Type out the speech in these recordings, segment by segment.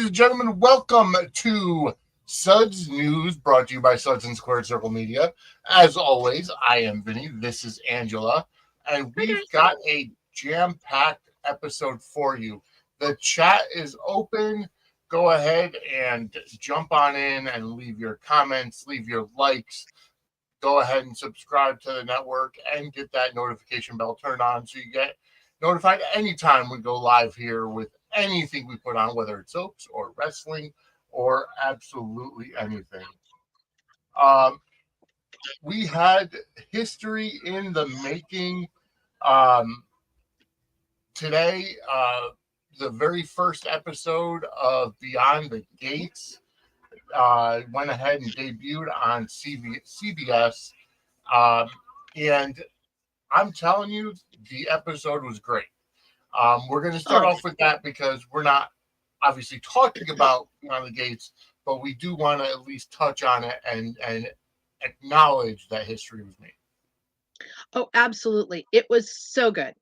Ladies and gentlemen, welcome to Suds News, brought to you by Suds and Squared Circle Media. As always, I am Vinny. This is Angela, and we've got a jam-packed episode for you. The chat is open. Go ahead and jump on in and leave your comments, leave your likes. Go ahead and subscribe to the network and get that notification bell turned on so you get notified anytime we go live here with anything we put on, whether it's soaps or wrestling or absolutely anything. We had history in the making today. The very first episode of Beyond the Gates went ahead and debuted on CBS. And I'm telling you, the episode was great. We're going to start off with that because we're not obviously talking about Beyond the Gates, but we do want to at least touch on it and acknowledge that history was made. Oh, absolutely. It was so good.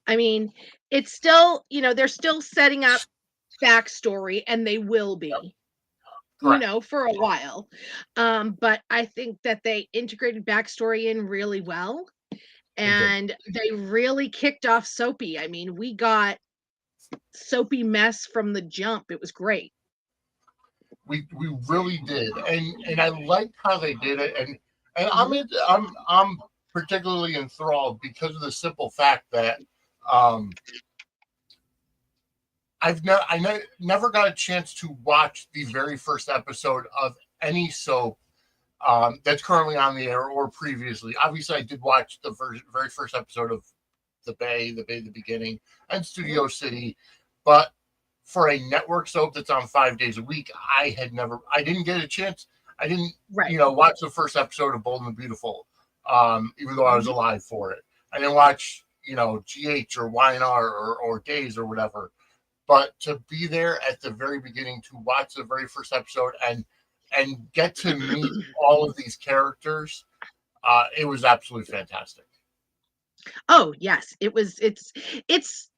I mean, it's still, they're still setting up backstory, and they will be, for a while. But I think that they integrated backstory in really well. And they really kicked off Soapy. I mean, we got Soapy mess from the jump. It was great. We really did, and I liked how they did it, and I'm particularly enthralled because of the simple fact that I never got a chance to watch the very first episode of any soap that's currently on the air or previously. Obviously, I did watch the very first episode of The Bay, the beginning, and Studio City, but for a network soap that's on 5 days a week, I didn't get a chance. I didn't, watch the first episode of Bold and the Beautiful, even though I was alive for it. I didn't watch, GH or YNR or Days or whatever. But to be there at the very beginning, to watch the very first episode and get to meet all of these characters, it was absolutely fantastic. Oh yes, it's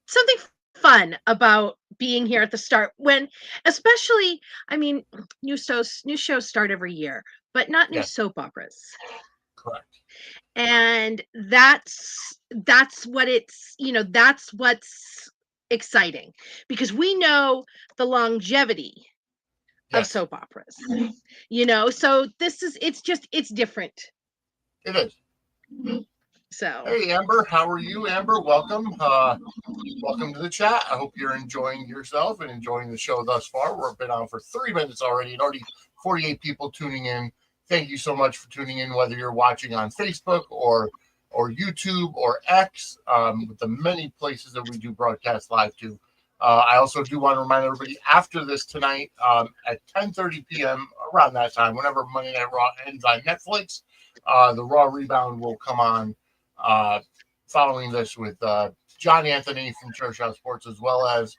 something fun about being here at the start, when especially, I mean, new shows start every year, but not new soap operas. Correct. And that's what it's, that's what's exciting, because we know the longevity of soap operas, so it's different. It is. So, hey Amber, how are you? Amber, welcome. Welcome to the chat. I hope you're enjoying yourself and enjoying the show thus far. We've been on for 3 minutes already, and already 48 people tuning in. Thank you so much for tuning in, whether you're watching on Facebook or YouTube or X, with the many places that we do broadcast live to. I also do want to remind everybody, after this tonight, at 10:30 p.m., around that time, whenever Monday Night Raw ends on Netflix, the Raw Rebound will come on following this with John Anthony from Church House Sports, as well as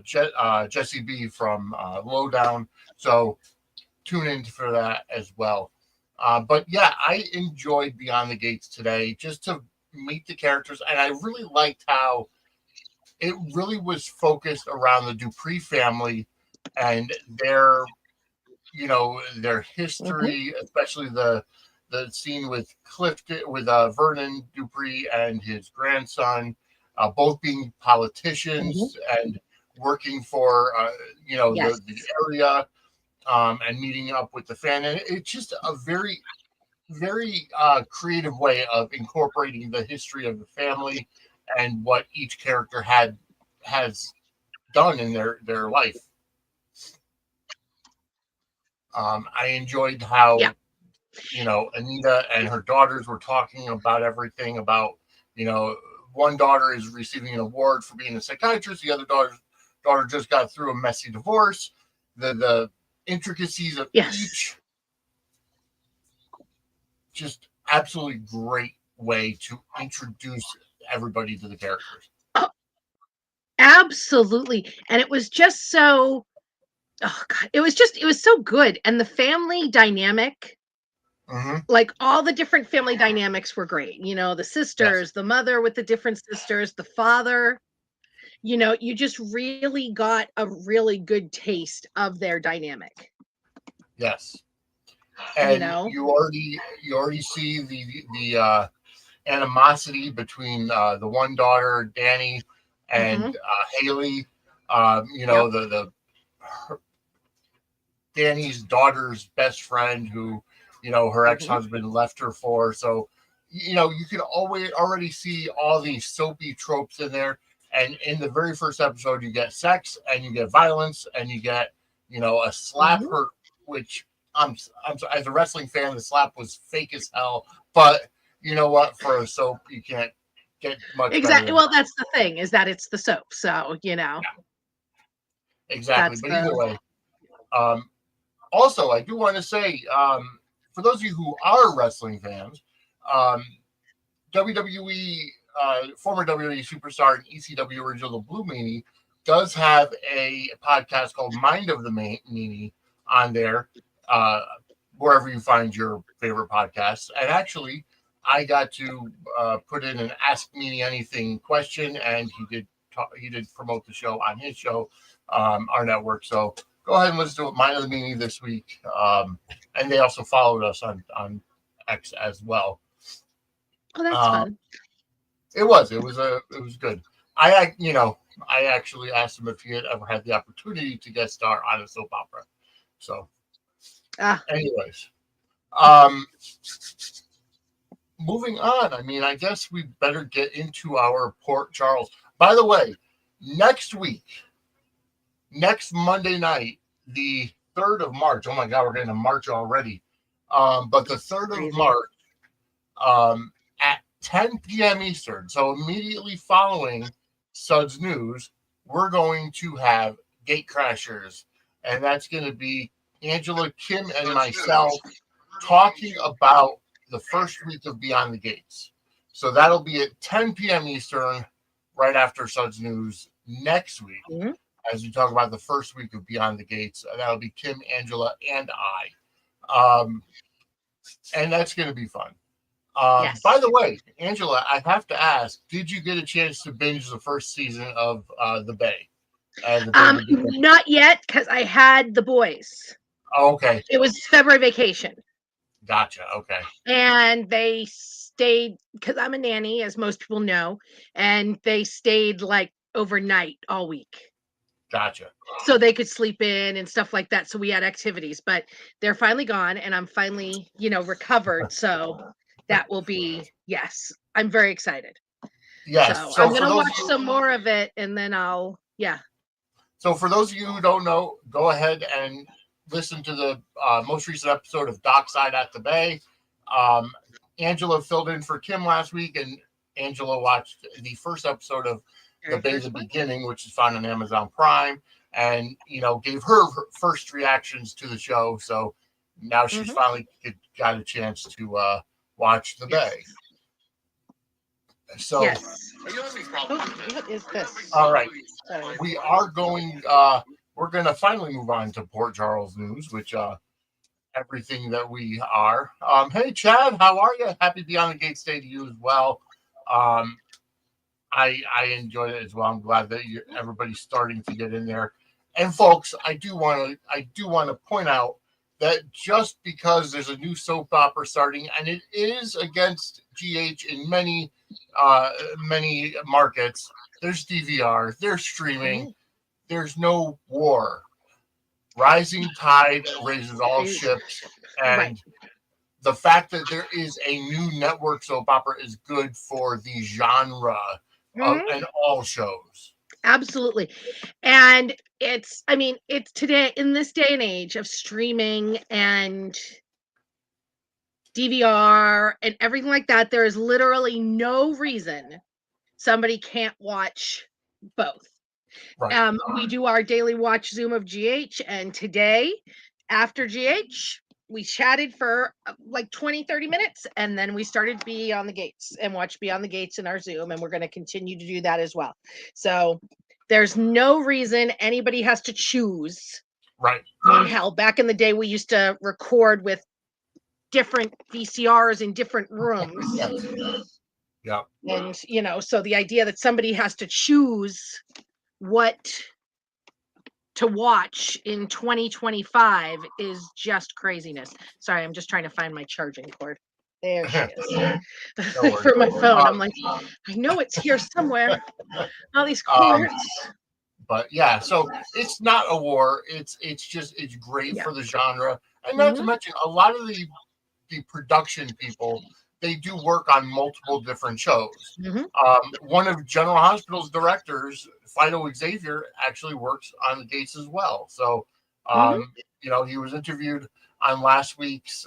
Jesse B from Lowdown. So tune in for that as well. But yeah, I enjoyed Beyond the Gates today, just to meet the characters, and I really liked how it really was focused around the Dupree family and their history, especially the scene with Vernon Dupree and his grandson, both being politicians and working for the area, and meeting up with the fan. And it's just a very, very creative way of incorporating the history of the family and what each character has done in their life. I enjoyed how Anita and her daughters were talking about everything about, one daughter is receiving an award for being a psychiatrist. The other daughter just got through a messy divorce. The intricacies of each, just absolutely great way to introduce everybody to the characters. Oh, absolutely. And it was just so, it was so good. And the family dynamic, like all the different family dynamics were great. The sisters, the mother with the different sisters, the father, you just really got a really good taste of their dynamic. Yes. And know, you already see the animosity between the one daughter Danny and Haley. Yep. The Danny's daughter's best friend who her ex-husband left her for. So you can already see all these soapy tropes in there. And in the very first episode, you get sex and you get violence and you get a slap hurt, which as a wrestling fan, the slap was fake as hell. But you know what? For a soap, you can't get much exactly. better. Well, that's the thing, is that it's the soap. So Yeah, exactly. that's But either way, also I do want to say, for those of you who are wrestling fans, WWE, former WWE superstar and ECW original Blue Meanie does have a podcast called Mind of the Meanie on there, wherever you find your favorite podcasts. And actually, I got to put in an Ask Meanie Anything question, and he did promote the show on his show, our network. So go ahead and listen to Mind of the Meanie this week. And they also followed us on X as well. Oh, that's fun. It was good. I actually asked him if he had ever had the opportunity to guest star on a soap opera. So, anyways, moving on. I mean, I guess we better get into our Port Charles. By the way, next Monday night, the 3rd of March. Oh my God, we're getting to March already. But the 3rd of March, at 10 p.m. Eastern, so immediately following Suds News, we're going to have Gate Crashers, and that's going to be Angela, Kim, and myself talking about the first week of Beyond the Gates. So that'll be at 10 p.m. Eastern, right after Suds News next week, as we talk about the first week of Beyond the Gates. That'll be Kim, Angela, and I. And that's going to be fun. Yes. By the way, Angela, I have to ask, did you get a chance to binge the first season of The Bay? Not yet, because I had the boys. Oh, okay. It was February vacation. Gotcha. Okay. And they stayed, because I'm a nanny, as most people know, and they stayed like overnight all week. Gotcha. So they could sleep in and stuff like that. So we had activities, but they're finally gone, and I'm finally, recovered. So that will be, yes, I'm very excited. Yes. So I'm going to watch some more of it, and then So for those of you who don't know, go ahead and listen to the most recent episode of Dockside at the Bay. Angela filled in for Kim last week, and Angela watched the first episode of The Bay the Beginning, which is found on Amazon Prime, and gave her first reactions to the show. So now she's finally got a chance to watch The Bay. So yes. What is this? All right. We are going we're going to finally move on to Port Charles news, which everything that we are. Hey Chad, how are you? Happy Beyond the Gates Day to you as well. I enjoyed it as well. I'm glad that everybody's starting to get in there. And folks, I do want to point out that just because there's a new soap opera starting, and it is against GH in many markets, there's DVR, there's streaming, there's no war. Rising tide raises all ships, and the fact that there is a new network soap opera is good for the genre and all shows. Absolutely. And it's today, in this day and age of streaming and DVR and everything like that, there is literally no reason somebody can't watch both. Right. We do our daily watch Zoom of GH, and today, after GH, we chatted for like 20-30 minutes, and then we started Beyond the Gates and watched Beyond the Gates in our Zoom, and we're going to continue to do that as well. So there's no reason anybody has to choose. Right. Hell, back in the day, we used to record with different VCRs in different rooms. Yeah. And so the idea that somebody has to choose what to watch in 2025 is just craziness. Sorry, I'm just trying to find my charging cord. There she is. No worries. For my phone. I'm Um, like, I know it's here somewhere. All these um, cords. but yeah, so it's not a war. It's great Yeah. for the genre, and not to mention a lot of the production people, they do work on multiple different shows. One of General Hospital's directors, Fido Xavier, actually works on the Gates as well. So, he was interviewed on last week's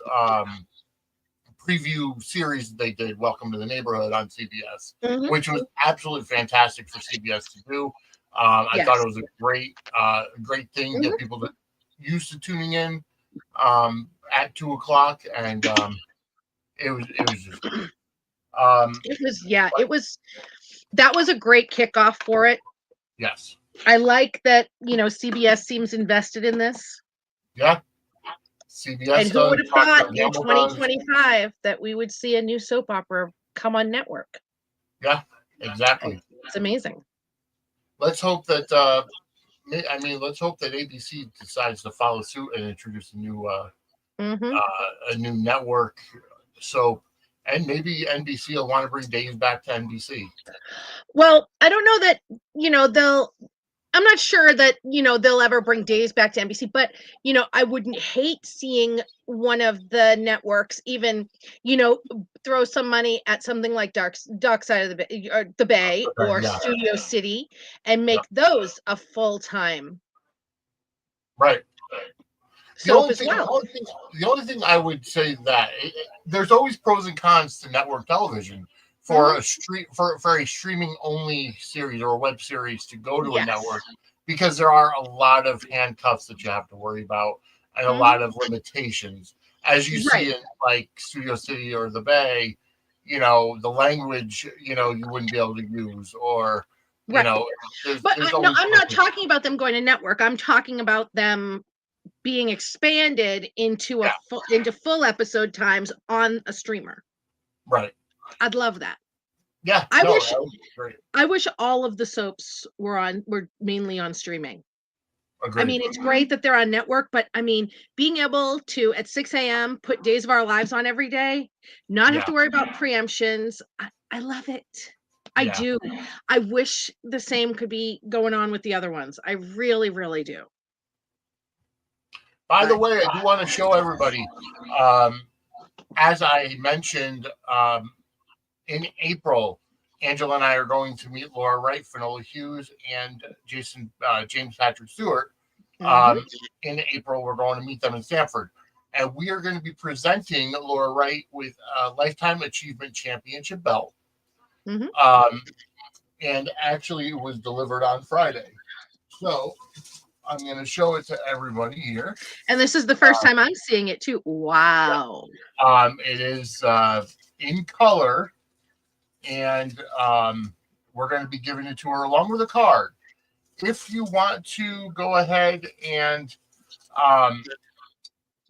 preview series they did, Welcome to the Neighborhood on CBS, which was absolutely fantastic for CBS to do. I thought it was a great thing, get people to used to tuning in at 2:00, and it was just great. It was that was a great kickoff for it. Yes. I like that, CBS seems invested in this. Yeah. CBS And who would have thought in Campbell 2025 that we would see a new soap opera come on network? Yeah, exactly. It's amazing. Let's hope that let's hope that ABC decides to follow suit and introduce a new network soap, and maybe NBC will want to bring Dave back to NBC. Well, I don't know that, I'm not sure that, they'll ever bring Days back to NBC, but, I wouldn't hate seeing one of the networks even, throw some money at something like Dark Side of the Bay or Studio City and make those a full-time. Right. The only thing I would say that there's always pros and cons to network television for a streaming only series or a web series to go to a network, because there are a lot of handcuffs that you have to worry about and a lot of limitations, as you see in like Studio City or the Bay. The language you wouldn't be able to use, or but no, I'm not talking about them going to network. I'm talking about them being expanded into full episode times on a streamer. Right. I'd love that. Yeah. I wish all of the soaps were mainly on streaming. Agreed. I mean, it's great that they're on network, but I mean, being able to at 6 a.m. put Days of Our Lives on every day, not have to worry about preemptions. I love it. I do. I wish the same could be going on with the other ones. I really, really do. By the way, I do want to show everybody, as I mentioned, in April, Angela and I are going to meet Laura Wright, Finola Hughes, and James Patrick Stewart. In April, we're going to meet them in Stanford. And we are going to be presenting Laura Wright with a Lifetime Achievement Championship belt. And actually, it was delivered on Friday. So I'm going to show it to everybody here. And this is the first time I'm seeing it too. Wow. It is in color, and we're going to be giving it to her along with a card. If you want to go ahead and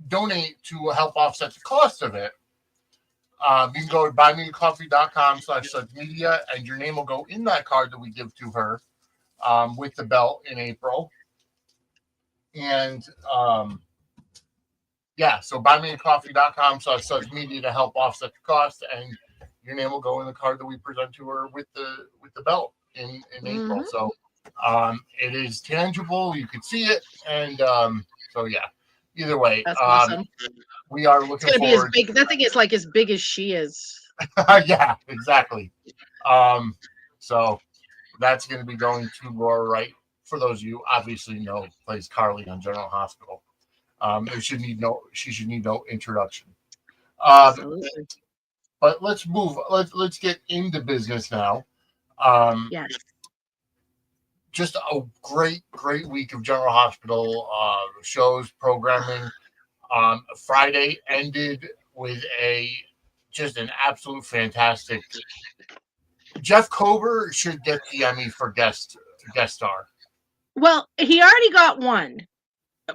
donate to help offset the cost of it, you can go to buymeacoffee.com/Suds Media, and your name will go in that card that we give to her with the belt in April. And so buymeacoffee.com/Suds Media to help offset the cost, and your name will go in the card that we present to her with the belt in April. So it is tangible, you can see it, and either way, that's awesome. We are looking forward. Be as big. That thing is like as big as she is. Yeah, exactly. So that's going to be going to Laura Wright. For those of you obviously know, plays Carly on General Hospital. She should need no introduction. But let's move. Let's get into business now. Yes. Just a great week of General Hospital shows, programming. Friday ended with just an absolute fantastic. Jeff Kober should get the Emmy for guest star. Well, he already got one,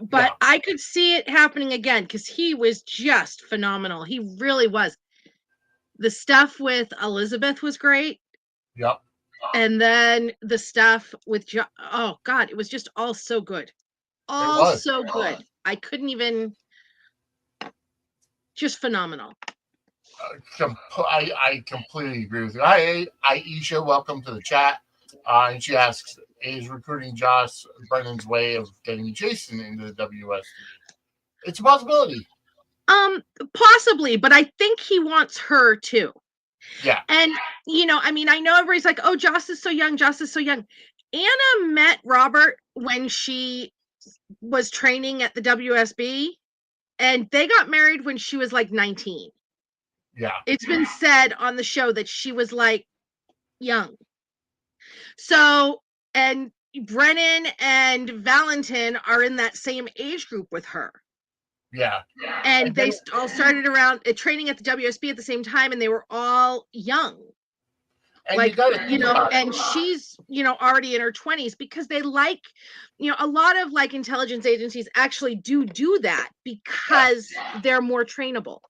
but I could see it happening again because he was just phenomenal. He really was. The stuff with Elizabeth was great. Yep. And then the stuff with oh God, it was just all so good. All so good. I couldn't even, just phenomenal. I completely agree with you. Hi, Aisha, welcome to the chat. And she asks, is recruiting Josh Brennan's way of getting Jason into the WSD? It's a possibility. Possibly, but I think he wants her too. Yeah. And, I mean, I know everybody's like, oh, Joss is so young. Joss is so young. Anna met Robert when she was training at the WSB, and they got married when she was like 19. Yeah. It's been said on the show that she was like young. So, and Brennan and Valentin are in that same age group with her. Yeah. And they all started around training at the WSB at the same time, and they were all young. And like, and she's, already in her 20s, because they like, a lot of like intelligence agencies actually do that because they're more trainable.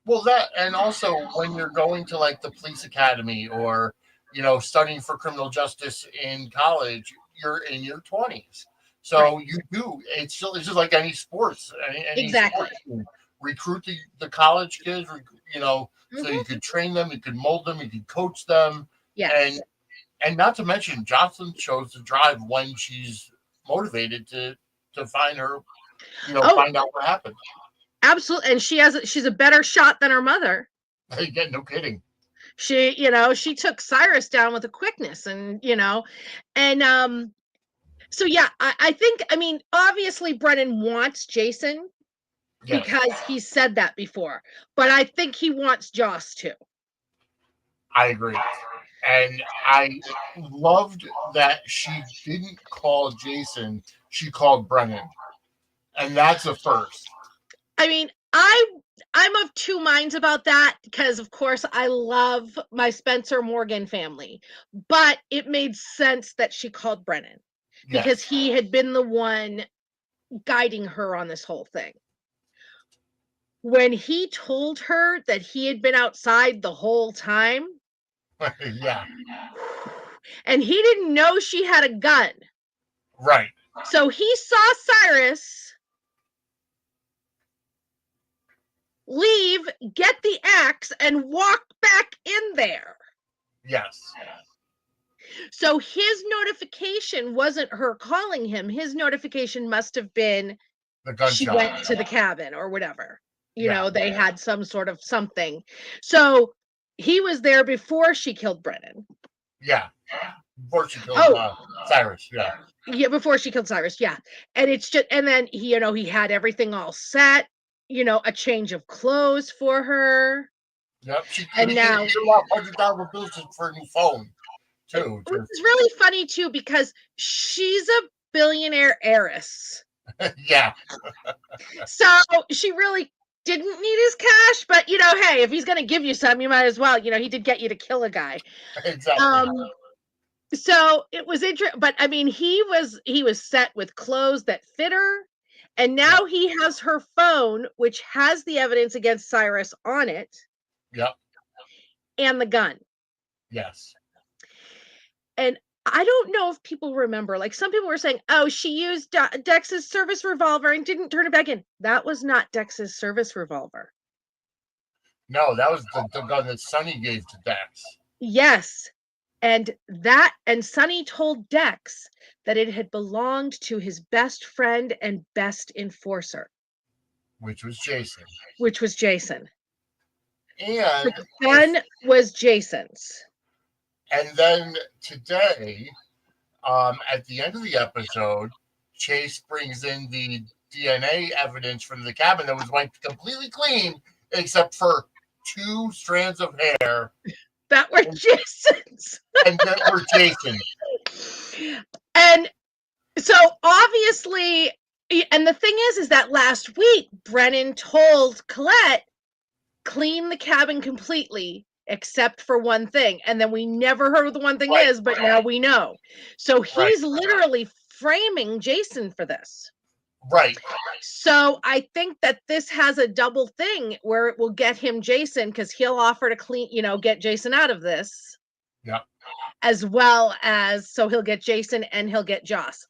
Well, that, and also when you're going to like the police academy or, studying for criminal justice in college, you're in your 20s. So you do, it's just like any sports, any exactly. Sports, recruit the college kids, so you could train them, you could mold them, you could coach them. Yes. And not to mention, Jocelyn chose to drive when she's motivated to find her, find out what happened. Absolutely. And she's a better shot than her mother. Yeah, no kidding. She took Cyrus down with a quickness, and so yeah, I think, I mean, obviously Brennan wants Jason because he said that before, but I think he wants Joss too. I agree. And I loved that she didn't call Jason, she called Brennan. And that's a first. I mean, I'm of two minds about that, because of course I love my Spencer Morgan family, but it made sense that she called Brennan because he had been the one guiding her on this whole thing. When he told her that he had been outside the whole time, yeah, and he didn't know she had a gun, right? So he saw Cyrus leave, get the axe, and walk back in there. Yes. So his notification wasn't her calling him. His notification must have been she went to the cabin or whatever. They had some sort of something. So he was there before she killed Brennan. Yeah. Before she killed Cyrus. Yeah. Yeah, before she killed Cyrus. Yeah. And it's just, and then he had everything all set, a change of clothes for her. Yep. And now $100 for a new phone too. It's really funny too, because she's a billionaire heiress. Yeah. So she really didn't need his cash, but hey, if he's going to give you some, you might as well. He did get you to kill a guy. Exactly. So it was interesting, but I mean, he was set with clothes that fit her, and now he has her phone, which has the evidence against Cyrus on it. Yep. And the gun. Yes. And I don't know if people remember, like some people were saying, oh, she used Dex's service revolver and didn't turn it back in. That was not Dex's service revolver. No, that was the gun that Sonny gave to Dex. Yes. And Sonny told Dex that it had belonged to his best friend and best enforcer. Which was Jason. And the gun was Jason's. And then today, at the end of the episode, Chase brings in the DNA evidence from the cabin that was wiped completely clean, except for 2 strands of hair. That were Jason's. And that were Jason. And so obviously, and the thing is that last week, Brennan told Colette, clean the cabin completely, except for one thing. And then we never heard what the one thing is, but now we know. So he's literally framing Jason for this. Right. So I think that this has a double thing where it will get him Jason, because he'll offer to get Jason out of this. Yeah. as well as, so he'll get Jason and he'll get Joss.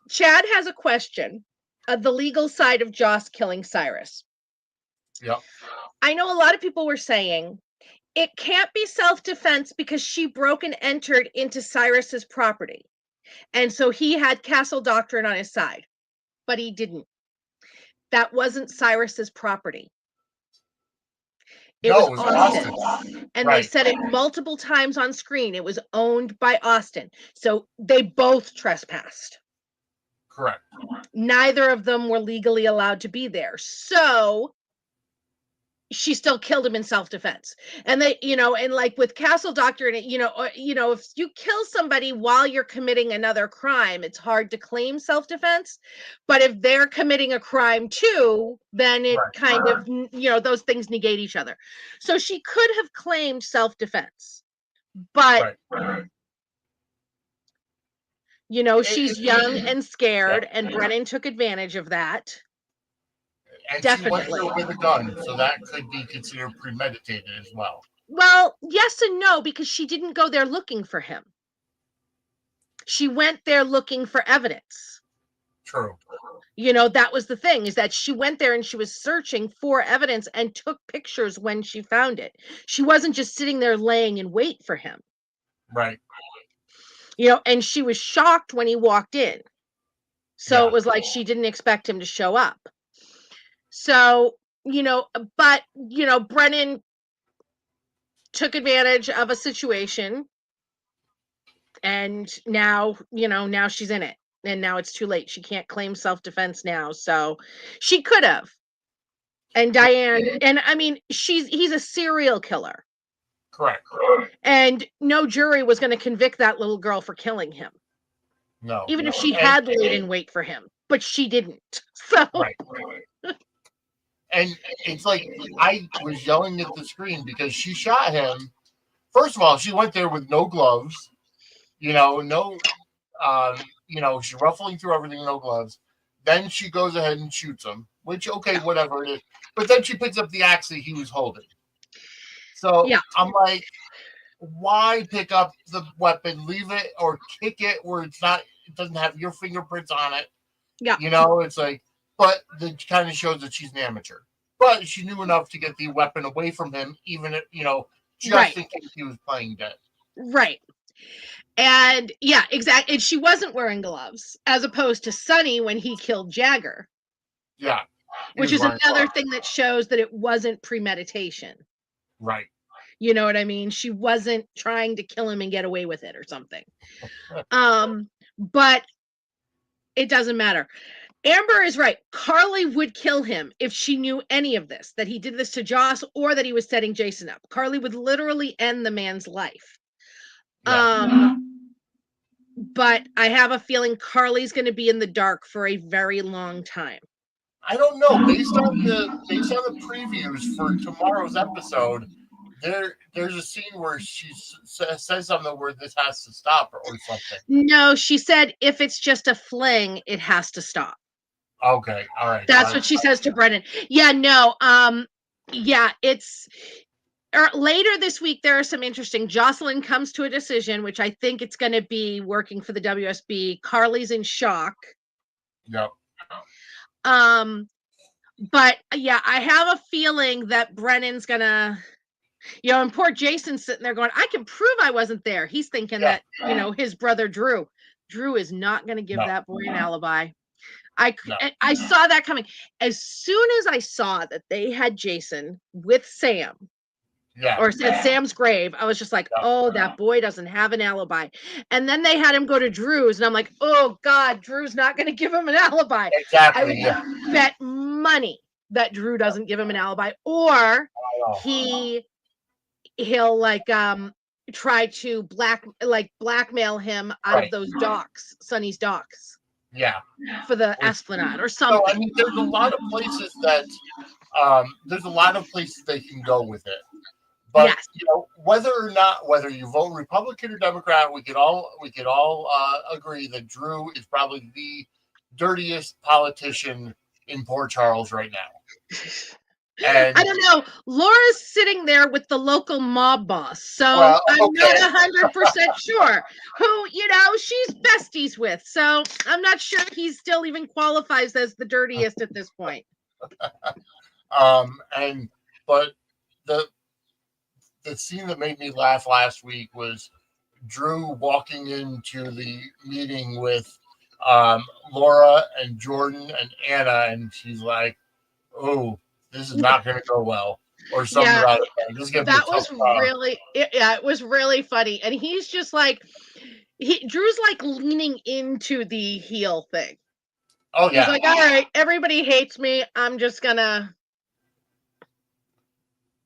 Chad has a question of the legal side of Joss killing Cyrus. Yep. I know a lot of people were saying it can't be self-defense because she broke and entered into Cyrus's property. And so he had castle doctrine on his side, but he didn't. That wasn't Cyrus's property. It was Austin. And they said it multiple times on screen. It was owned by Austin. So they both trespassed. Correct. Neither of them were legally allowed to be there. So she still killed him in self-defense. And they, and like with castle doctrine, if you kill somebody while you're committing another crime, it's hard to claim self-defense. But if they're committing a crime too, then it kind of, those things negate each other. So she could have claimed self-defense, but she's young and scared, and Brennan took advantage of that. And definitely. She went there with a gun, so that could be considered premeditated as well. Well, yes and no, because she didn't go there looking for him. She went there looking for evidence. True. That was the thing, is that she went there and she was searching for evidence and took pictures when she found it. She wasn't just sitting there laying in wait for him. Right. And she was shocked when he walked in. So it was like she didn't expect him to show up. So, but, Brennan took advantage of a situation, and now, now she's in it, and now it's too late. She can't claim self-defense now. So she could have. And Diane, and I mean, he's a serial killer. Correct. And no jury was going to convict that little girl for killing him. No. Even if she had laid in wait for him, but she didn't. So. Right. And it's like I was yelling at the screen because she shot him. First of all, she went there with no gloves, she's ruffling through everything, no gloves. Then she goes ahead and shoots him, which, okay, whatever it is. But then she picks up the axe that he was holding. So I'm like, why pick up the weapon, leave it, or kick it where it doesn't have your fingerprints on it? Yeah. It's like, but that kind of shows that she's an amateur. But she knew enough to get the weapon away from him, even if, just in case he was playing dead. Right. And exactly. And she wasn't wearing gloves, as opposed to Sonny when he killed Jagger. Yeah. Which is another thing that shows that it wasn't premeditation. Right. You know what I mean? She wasn't trying to kill him and get away with it or something. But it doesn't matter. Amber is right. Carly would kill him if she knew any of this, that he did this to Joss or that he was setting Jason up. Carly would literally end the man's life. Yeah. But I have a feeling Carly's going to be in the dark for a very long time. I don't know. Based on the previews for tomorrow's episode, there's a scene where she says something where this has to stop or something. No, she said if it's just a fling, it has to stop. Okay, all right. That's what she says to Brennan. Yeah, no, it's later this week. There are some interesting. Jocelyn comes to a decision, which I think it's going to be working for the WSB. Carly's in shock. Yep. But I have a feeling that Brennan's gonna, and poor Jason's sitting there going, I can prove I wasn't there. He's thinking that, his brother Drew is not going to give that boy an alibi. I saw that coming. As soon as I saw that they had Jason with Sam, or at Sam's grave, I was just like, oh, that boy doesn't have an alibi. And then they had him go to Drew's, and I'm like, oh, God, Drew's not going to give him an alibi. Exactly. I would bet money that Drew doesn't give him an alibi, or he'll try to blackmail him out of those docks, Sonny's docks. Yeah. For the Esplanade or something. So, I mean, there's a lot of places that they can go with it. But whether you vote Republican or Democrat, we could all agree that Drew is probably the dirtiest politician in Port Charles right now. And I don't know. Laura's sitting there with the local mob boss, so well, I'm not okay. 100% sure who, she's besties with. So I'm not sure he still even qualifies as the dirtiest at this point. But the scene that made me laugh last week was Drew walking into the meeting with Laura and Jordan and Anna, and she's like, "Oh, this is not going to go well," or something Yeah, about it. This is going to be a that tough was it was really funny. And he's just like, Drew's like leaning into the heel thing. Oh He's yeah, like, all right, everybody hates me. I'm just gonna,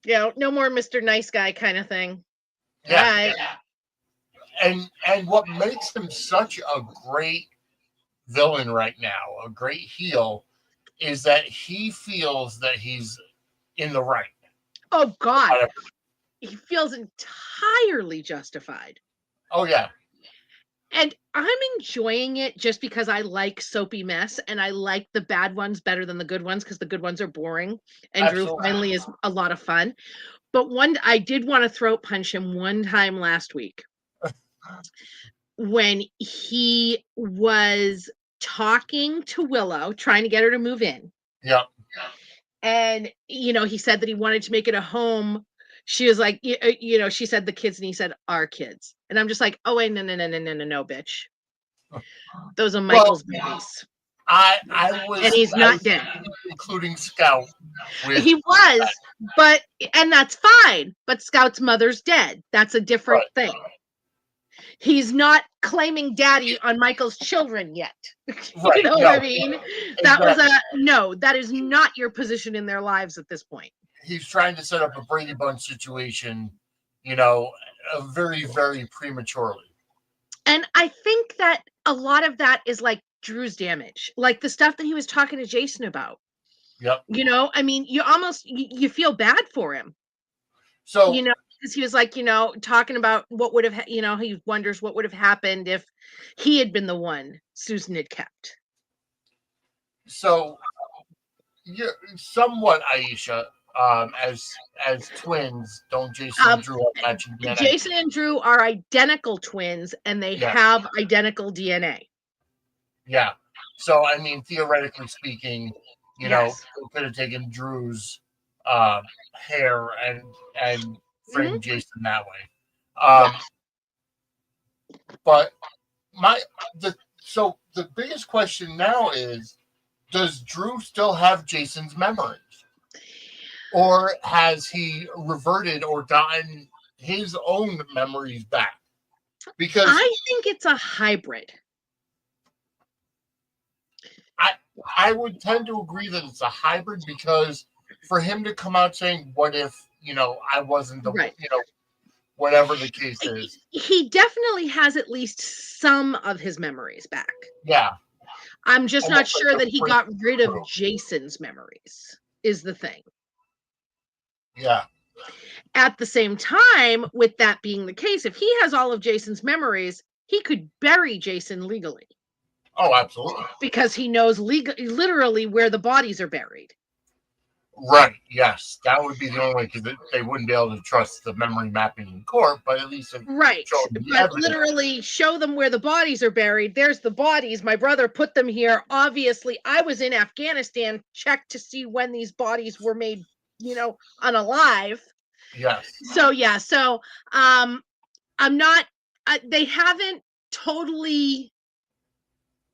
no more Mr. Nice Guy kind of thing. yeah. All right. And what makes him such a great villain right now, a great heel, is that he feels that he's in the right. Oh God, he feels entirely justified. Oh yeah, And I'm enjoying it just because I like soapy mess and I like the bad ones better than the good ones because the good ones are boring. And absolutely. Drew finally is a lot of fun. But I did want to throat punch him one time last week when he was talking to Willow, trying to get her to move in. Yeah. And, he said that he wanted to make it a home. She was like, she said the kids, and he said our kids. And I'm just like, oh, wait, no, bitch. Those are Michael's babies. I And he's not dead. including Scout. He was, and that's fine. But Scout's mother's dead. That's a different thing. He's not claiming daddy on Michael's children yet. Right. You know what I mean? That was that is not your position in their lives at this point. He's trying to set up a Brady Bunch situation, very, very prematurely. And I think that a lot of that is like Drew's damage, like the stuff that he was talking to Jason about. Yep. I mean, you almost you feel bad for him. So because he was like, talking about what would have, he wonders what would have happened if he had been the one Susan had kept. So you're somewhat, Aisha, as twins, don't Jason and Drew have matching DNA? Jason and Drew are identical twins, and they have identical DNA. Yeah. So I mean, theoretically speaking, they could have taken Drew's hair and framed Jason that way. But the biggest question now is, does Drew still have Jason's memories? Or has he reverted or gotten his own memories back? Because I think it's a hybrid. I would tend to agree that it's a hybrid, because for him to come out saying, what if, I wasn't the right, whatever the case is. He definitely has at least some of his memories back. Yeah. I'm just not sure that he got rid of Jason's memories, is the thing. Yeah. At the same time, with that being the case, if he has all of Jason's memories, he could bury Jason legally. Oh, absolutely. Because he knows literally where the bodies are buried. Right. Yes, that would be the only way, because they wouldn't be able to trust the memory mapping in court. But at least literally show them where the bodies are buried. There's the bodies. My brother put them here. Obviously, I was in Afghanistan. Check to see when these bodies were made, unalive. Yes. So yeah. So I'm not. They haven't totally,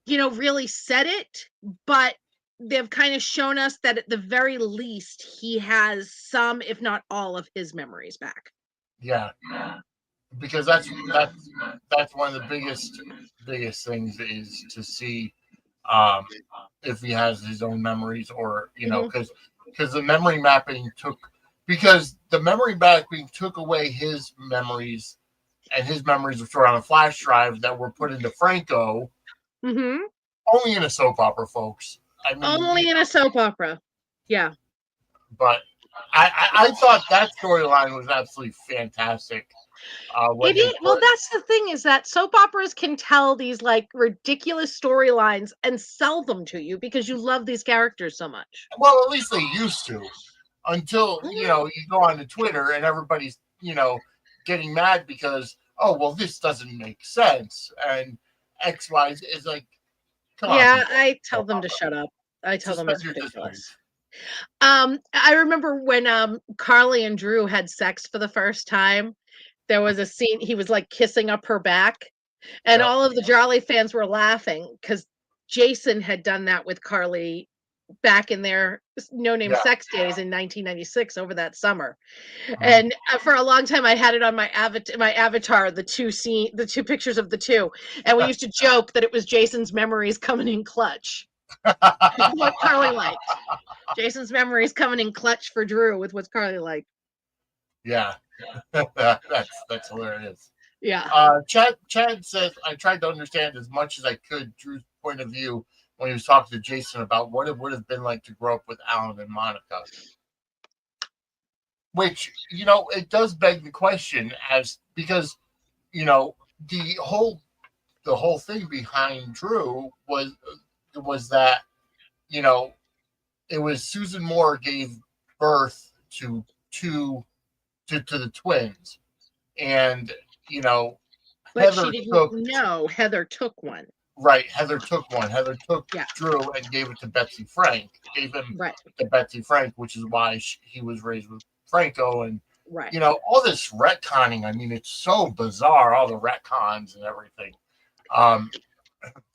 really said it, but they've kind of shown us that at the very least he has some, if not all, of his memories back. Yeah, because that's one of the biggest things is to see if he has his own memories, or because the memory mapping took away his memories, and his memories were stored on a flash drive that were put into Franco. Mm-hmm. Only in a soap opera, folks. I mean, only in a soap opera. Yeah. But I thought that storyline was absolutely fantastic. Well, that's the thing, is that soap operas can tell these like ridiculous storylines and sell them to you because you love these characters so much. Well, at least they used to. until, you know, you go on to Twitter and everybody's, you know, getting mad because, oh, well, this doesn't make sense. And XY is like, come on, Yeah, people. I tell them to shut up. I tell them Suspend it's your ridiculous. disbelief. I remember when Carly and Drew had sex for the first time. There was a scene, he was like kissing up her back, and Yep. all of the Jolly fans were laughing because Jason had done that with Carly back in their No Name Yeah. Sex days in 1996 over that summer. Mhm. And for a long time I had it on my avatar, the two pictures of the two, and we used to joke that it was Jason's memories coming in clutch. What Carly liked. Jason's memories coming in clutch for Drew with what Carly liked. Yeah. That's hilarious. Yeah. Chad says, I tried to understand as much as I could Drew's point of view when he was talking to Jason about what it would have been like to grow up with Alan and Monica. Which, you know, it does beg the question because, you know, the whole thing behind Drew was that, you know, it was Susan Moore gave birth to the twins. And, you know, But she Heather didn't know Heather took one. Right. Heather took one. Heather took Yeah. Drew and gave it to Betsy Frank. Gave him Right. to Betsy Frank, which is why he was raised with Franco. And, Right. you know, all this retconning. I mean, it's so bizarre, all the retcons and everything.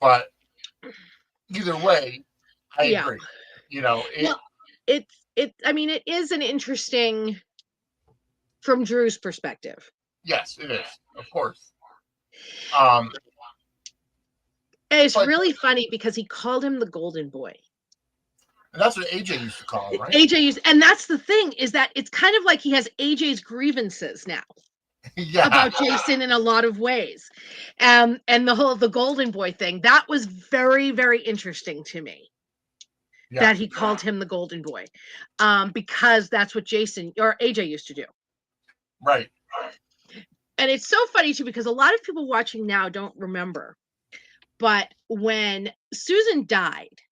But either way, I agree. You know, I mean, it is an interesting from Drew's perspective. Yes, it is. Of course. It's really funny because he called him the Golden Boy. And that's what AJ used to call him, right? AJ used, and that's the thing, is that it's kind of like he has AJ's grievances now. Yeah. About Jason in a lot of ways. And the Golden Boy thing, that was very, very interesting to me. Yeah. That he called him the Golden Boy. Because that's what Jason or AJ used to do. Right. And it's so funny too, because a lot of people watching now don't remember. But when Susan died,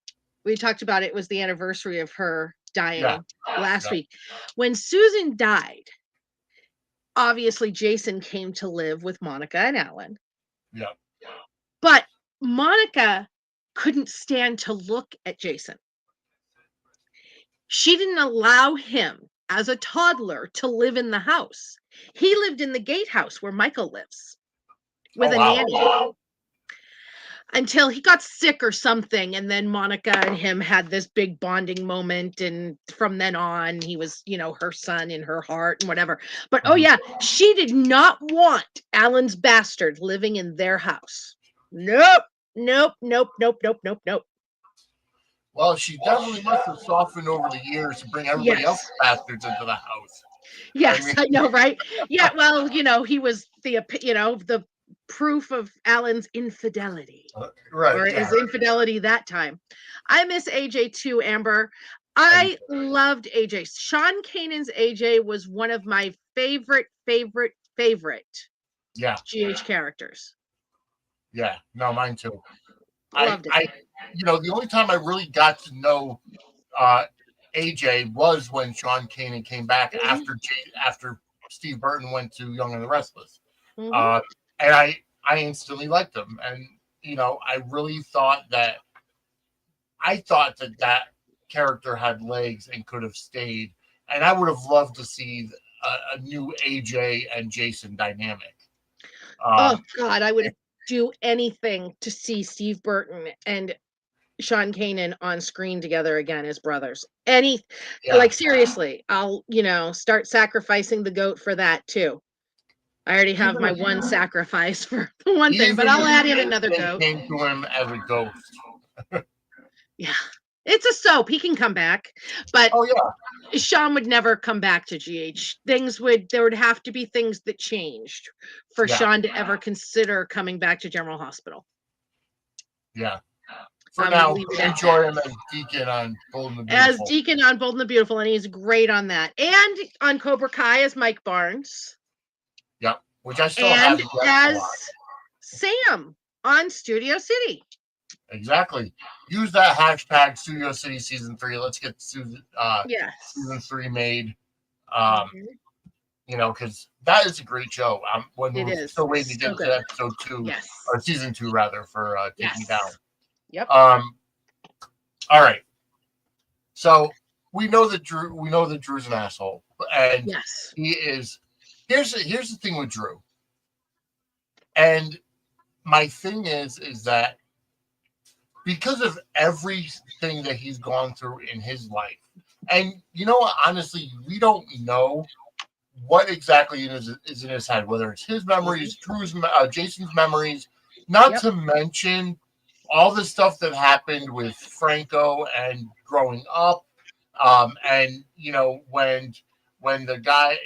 we talked about it was the anniversary of her dying last week. When Susan died, obviously Jason came to live with Monica and Alan. Yeah. But Monica couldn't stand to look at Jason. She didn't allow him as a toddler to live in the house. He lived in the gatehouse where Michael lives with a nanny. Until he got sick or something, and then Monica and him had this big bonding moment, and from then on he was, you know, her son in her heart and whatever. But oh yeah, she did not want Alan's bastard living in their house. Nope. Well, she definitely must have softened over the years to bring everybody else's bastards into the house. Yes, I know, right? Yeah, well, you know, he was the proof of Alan's infidelity. Right. Or his infidelity that time. I miss AJ too, Amber. I loved AJ. Sean Kanan's AJ was one of my favorite GH characters. Yeah, no, mine too. Loved it. You know, the only time I really got to know AJ was when Sean Kanan came back after Steve Burton went to Young and the Restless. And I instantly liked him. And, you know, I really thought that character had legs and could have stayed. And I would have loved to see a new AJ and Jason dynamic. Oh, God, I would do anything to see Steve Burton and Sean Kanan on screen together again as brothers. Like, seriously, I'll, you know, start sacrificing the goat for that too. I already have my one sacrifice for the one thing, but I'll add in another goat. Came to him as a ghost. Yeah, it's a soap. He can come back, but Sean would never come back to GH. There would have to be things that changed for Sean to ever consider coming back to General Hospital. Yeah. For now, enjoy him as Deacon on Bold and the Beautiful. As Deacon on Bold and the Beautiful, and he's great on that. And on Cobra Kai as Mike Barnes. Yep, which I still have. And as Sam on Studio City. Exactly. Use that hashtag Studio City Season 3. Let's get Season Yes. 3 made. Um, Mhm. because that is a great show. When It we're is still waiting to get so into good. episode 2, Yes. or Season 2 rather, for Taking Down. Yes. Yep. All right. So we know that Drew's an asshole, and Yes. he is. Here's the thing with Drew, and my thing is that because of everything that he's gone through in his life, and you know what, honestly, we don't know what exactly is in his head, whether it's his memories, Mhm. Jason's memories, not Yep. to mention all the stuff that happened with Franco and growing up. And when the guy,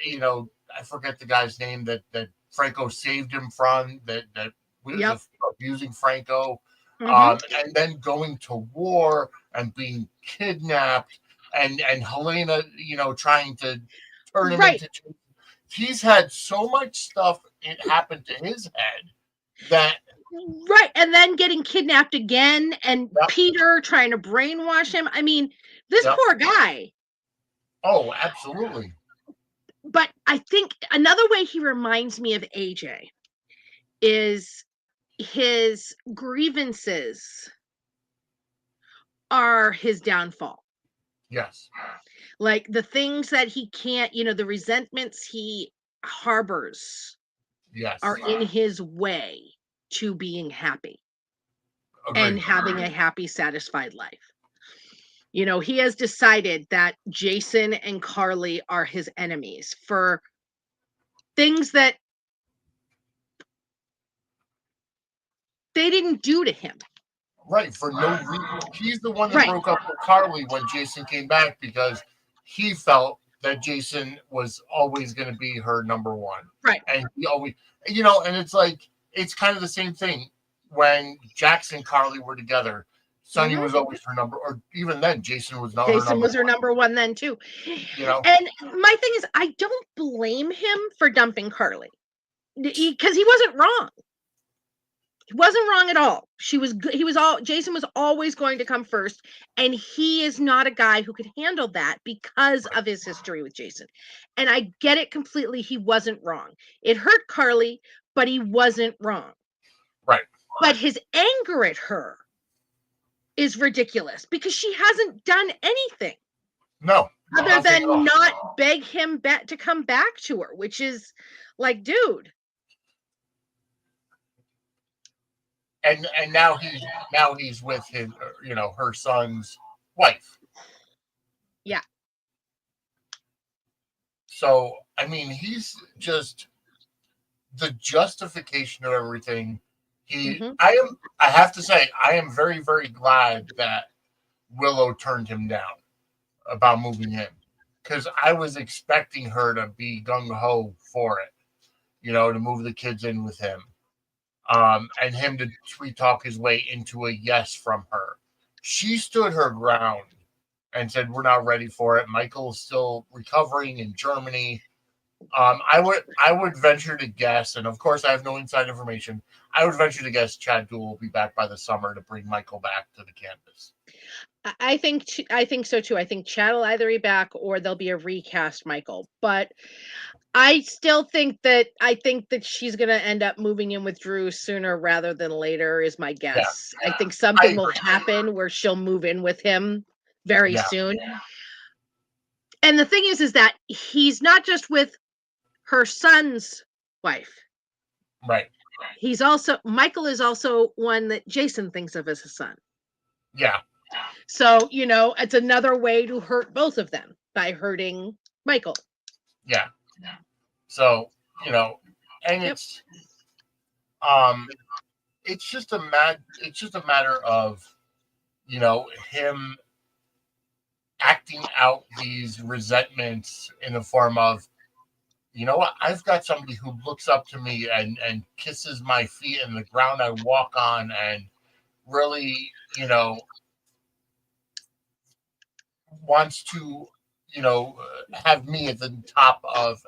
I forget the guy's name that Franco saved him from, that Yep. was abusing Franco, Mhm. and then going to war and being kidnapped, and Helena, trying to turn him Right. into. He's had so much stuff it happened to his head that. Right. And then getting kidnapped again, and Yep, Peter trying to brainwash him. I mean, this yep. poor guy. Oh, absolutely. But I think another way he reminds me of AJ is his grievances are his downfall. Yes, Like the things that he can't, the resentments he harbors yes. are in his way to being happy and Agreed. having a happy, satisfied life. He has decided that Jason and Carly are his enemies for things that they didn't do to him. Right, for no reason. He's the one that Right. broke up with Carly when Jason came back because he felt that Jason was always going to be her number one. Right. And he always, and it's like, it's kind of the same thing when Jackson and Carly were together. Sonny Mhm. was always her number, or even then, Jason was not her Jason number was her one. number one then too. You know, And my thing is, I don't blame him for dumping Carly because he wasn't wrong. He wasn't wrong at all. She was good. Jason was always going to come first, and he is not a guy who could handle that because right, of his history with Jason. And I get it completely. He wasn't wrong. It hurt Carly, but he wasn't wrong. right. But his anger at her is ridiculous because she hasn't done anything No, other nothing at than all. not beg him back to come back to her, which is like, dude. And now he's with his, her son's wife. Yeah. So I mean, he's just the justification of everything. Hmm. I have to say, I am very, very glad that Willow turned him down about moving in, because I was expecting her to be gung ho for it, to move the kids in with him, and him to sweet talk his way into a yes from her. She stood her ground and said, "We're not ready for it." Michael's still recovering in Germany. I would venture to guess, and of course I have no inside information. I would venture to guess Chad Duell will be back by the summer to bring Michael back to the campus. I think so too. I think Chad will either be back or there'll be a recast Michael. But I think that she's gonna end up moving in with Drew sooner rather than later is my Yeah, guess. I think I something will agree. happen where she'll move in with him very Yeah, soon. And the thing is that he's not just with her son's wife. right. Michael is also one that Jason thinks of as his son. Yeah, So, it's another way to hurt both of them by hurting Michael. yeah. So and Yep. um, it's just a matter of him acting out these resentments in the form of, what, I've got somebody who looks up to me and kisses my feet and the ground I walk on, and really, wants to, have me at the top of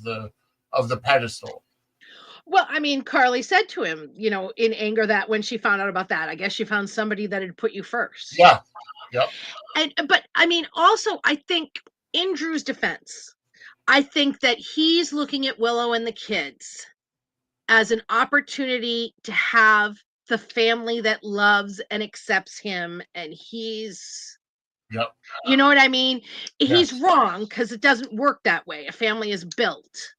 the pedestal. Well, I mean, Carly said to him, in anger, that when she found out about that, I guess she found somebody that had put you first. Yeah. Yep. But I mean, also, I think in Drew's defense, I think that he's looking at Willow and the kids as an opportunity to have the family that loves and accepts him, and Yep. you know what I mean? He's Yes. wrong, because it doesn't work that way. A family is built.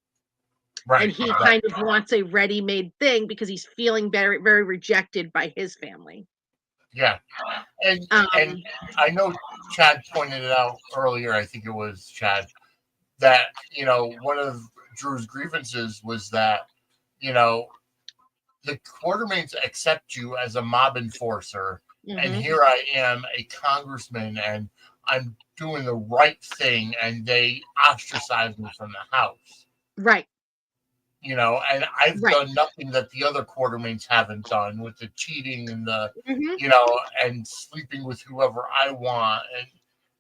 Right. And he kind of wants a ready-made thing because he's feeling very, very rejected by his family. Yeah. And I know Chad pointed it out earlier, I think it was Chad, that, one of Drew's grievances was that, the Quartermains accept you as a mob enforcer, and here I am, a congressman, and I'm doing the right thing, and they ostracize me from the house. Right. And I've done nothing that the other Quartermains haven't done, with the cheating and the, and sleeping with whoever I want.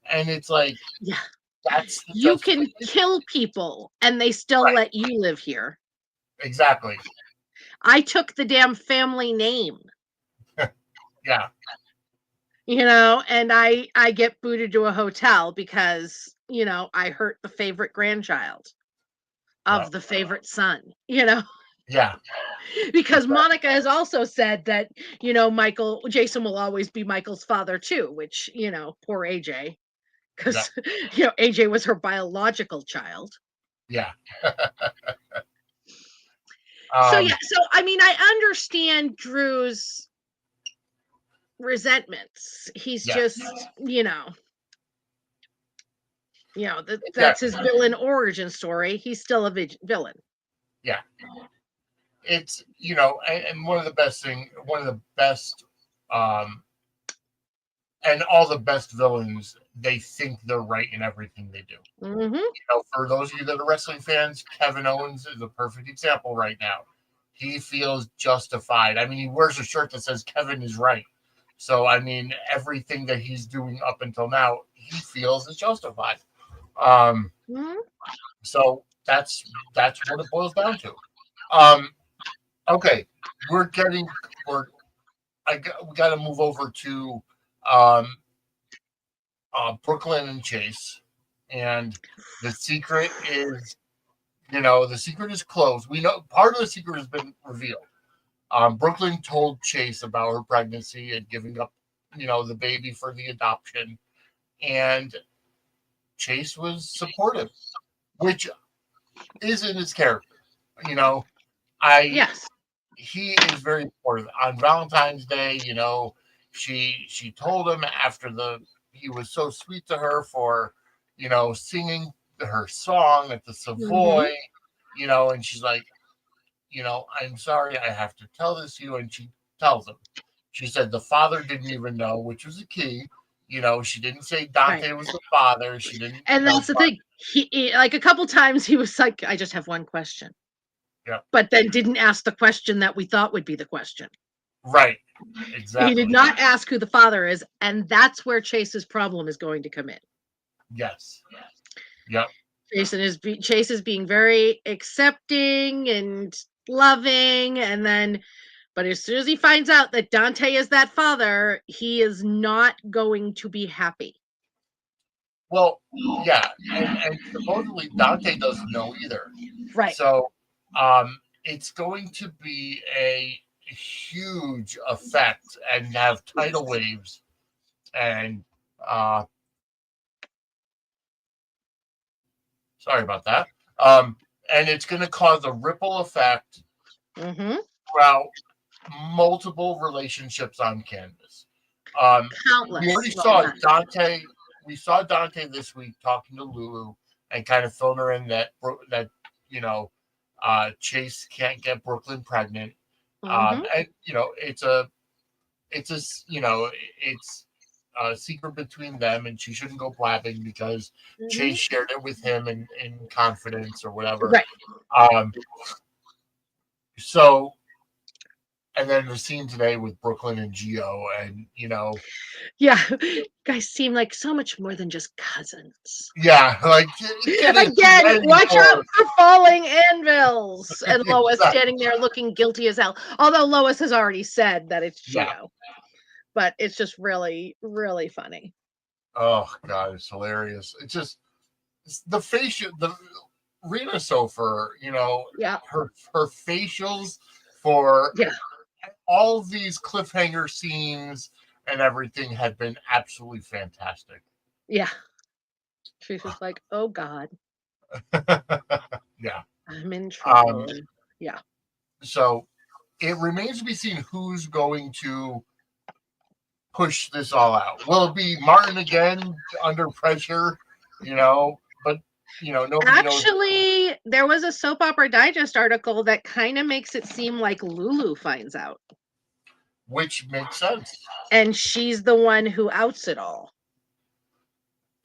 And it's like, yeah, that's you can kill people and they still let you live here. Exactly. I took the damn family name. Yeah. And I get booted to a hotel because, I hurt the favorite grandchild of the favorite son, Yeah. Because Monica has also said that, Jason will always be Michael's father too, which, poor AJ, because, AJ was her biological child. Yeah. So I mean, I understand Drew's resentments. He's just, that's his villain origin story. He's still a villain. Yeah. It's, and one of the best, and all the best villains, they think they're right in everything they do. For those of you that are wrestling fans, Kevin Owens is a perfect example right now. He feels justified. I mean, he wears a shirt that says Kevin is right. So, I mean, everything that he's doing up until now, he feels is justified. So that's what it boils down to. Okay, we got to move over to Brooklyn and Chase, and the secret is, the secret is closed. We know part of the secret has been revealed. Brooklyn told Chase about her pregnancy and giving up, the baby for the adoption, and Chase was supportive, which is in his character. He is very supportive. On Valentine's Day, she told him after he was so sweet to her for, singing her song at the Savoy, and she's like, I'm sorry, I have to tell this to you. And she tells him. She said the father didn't even know, which was the key. She didn't say Dante was the father. She didn't. And that's the thing. He like a couple times he was like, I just have one question. Yeah. But then didn't ask the question that we thought would be the question. Right. Exactly. He did not ask who the father is, and that's where Chase's problem is going to come in. Yes. Yep. Chase is being very accepting and loving, and then, but as soon as he finds out that Dante is that father, he is not going to be happy. Well, yeah, and supposedly Dante doesn't know either. Right. So, it's going to be a huge effect and have tidal waves, and sorry about that. And it's going to cause a ripple effect throughout multiple relationships on canvas. Countless. We already saw Dante. We saw Dante this week talking to Lulu and kind of filling her in that Chase can't get Brooklyn pregnant. And it's a secret between them, and she shouldn't go blabbing because Chase shared it with him in confidence or whatever. Right. So, And then the scene today with Brooklyn and Gio, and Yeah, guys seem like so much more than just cousins. yeah, like get it Again, watch out for for falling anvils. And Lois exactly. standing there looking guilty as hell. Although Lois has already said that it's Yeah. Gio. But it's just really, really funny. Oh God, it's hilarious. It's just the facial, the Rena Sofer, Yeah. her facials for Yeah. all these cliffhanger scenes and everything had been absolutely fantastic. Yeah. She's just like, oh God, Yeah. I'm in trouble. Yeah. So it remains to be seen who's going to push this all out. Will it be Martin again under pressure? But nobody knows. Actually, there was a Soap Opera Digest article that kind of makes it seem like Lulu finds out. Which makes sense. And she's the one who outs it all.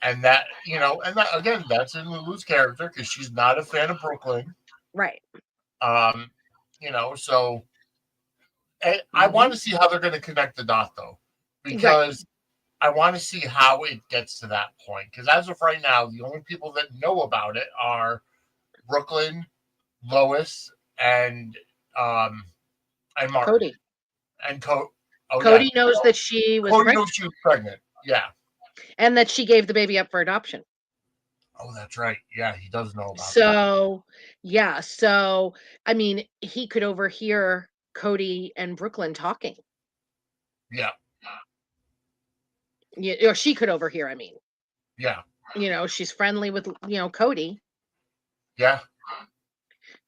And that, again, that's in Lulu's character because she's not a fan of Brooklyn. Right. So I want to see how they're going to connect the dot though, because I want to see how it gets to that point. Because as of right now, the only people that know about it are Brooklyn, Lois, and Martin. Cody. And Cody knows that she was Cody pregnant. knows she was pregnant. Yeah. And that she gave the baby up for adoption. Oh, that's right. Yeah, he does know about that. So, yeah. So, I mean, he could overhear Cody and Brooklyn talking. Yeah. Or she could overhear, I mean. Yeah. She's friendly with, Cody. Yeah.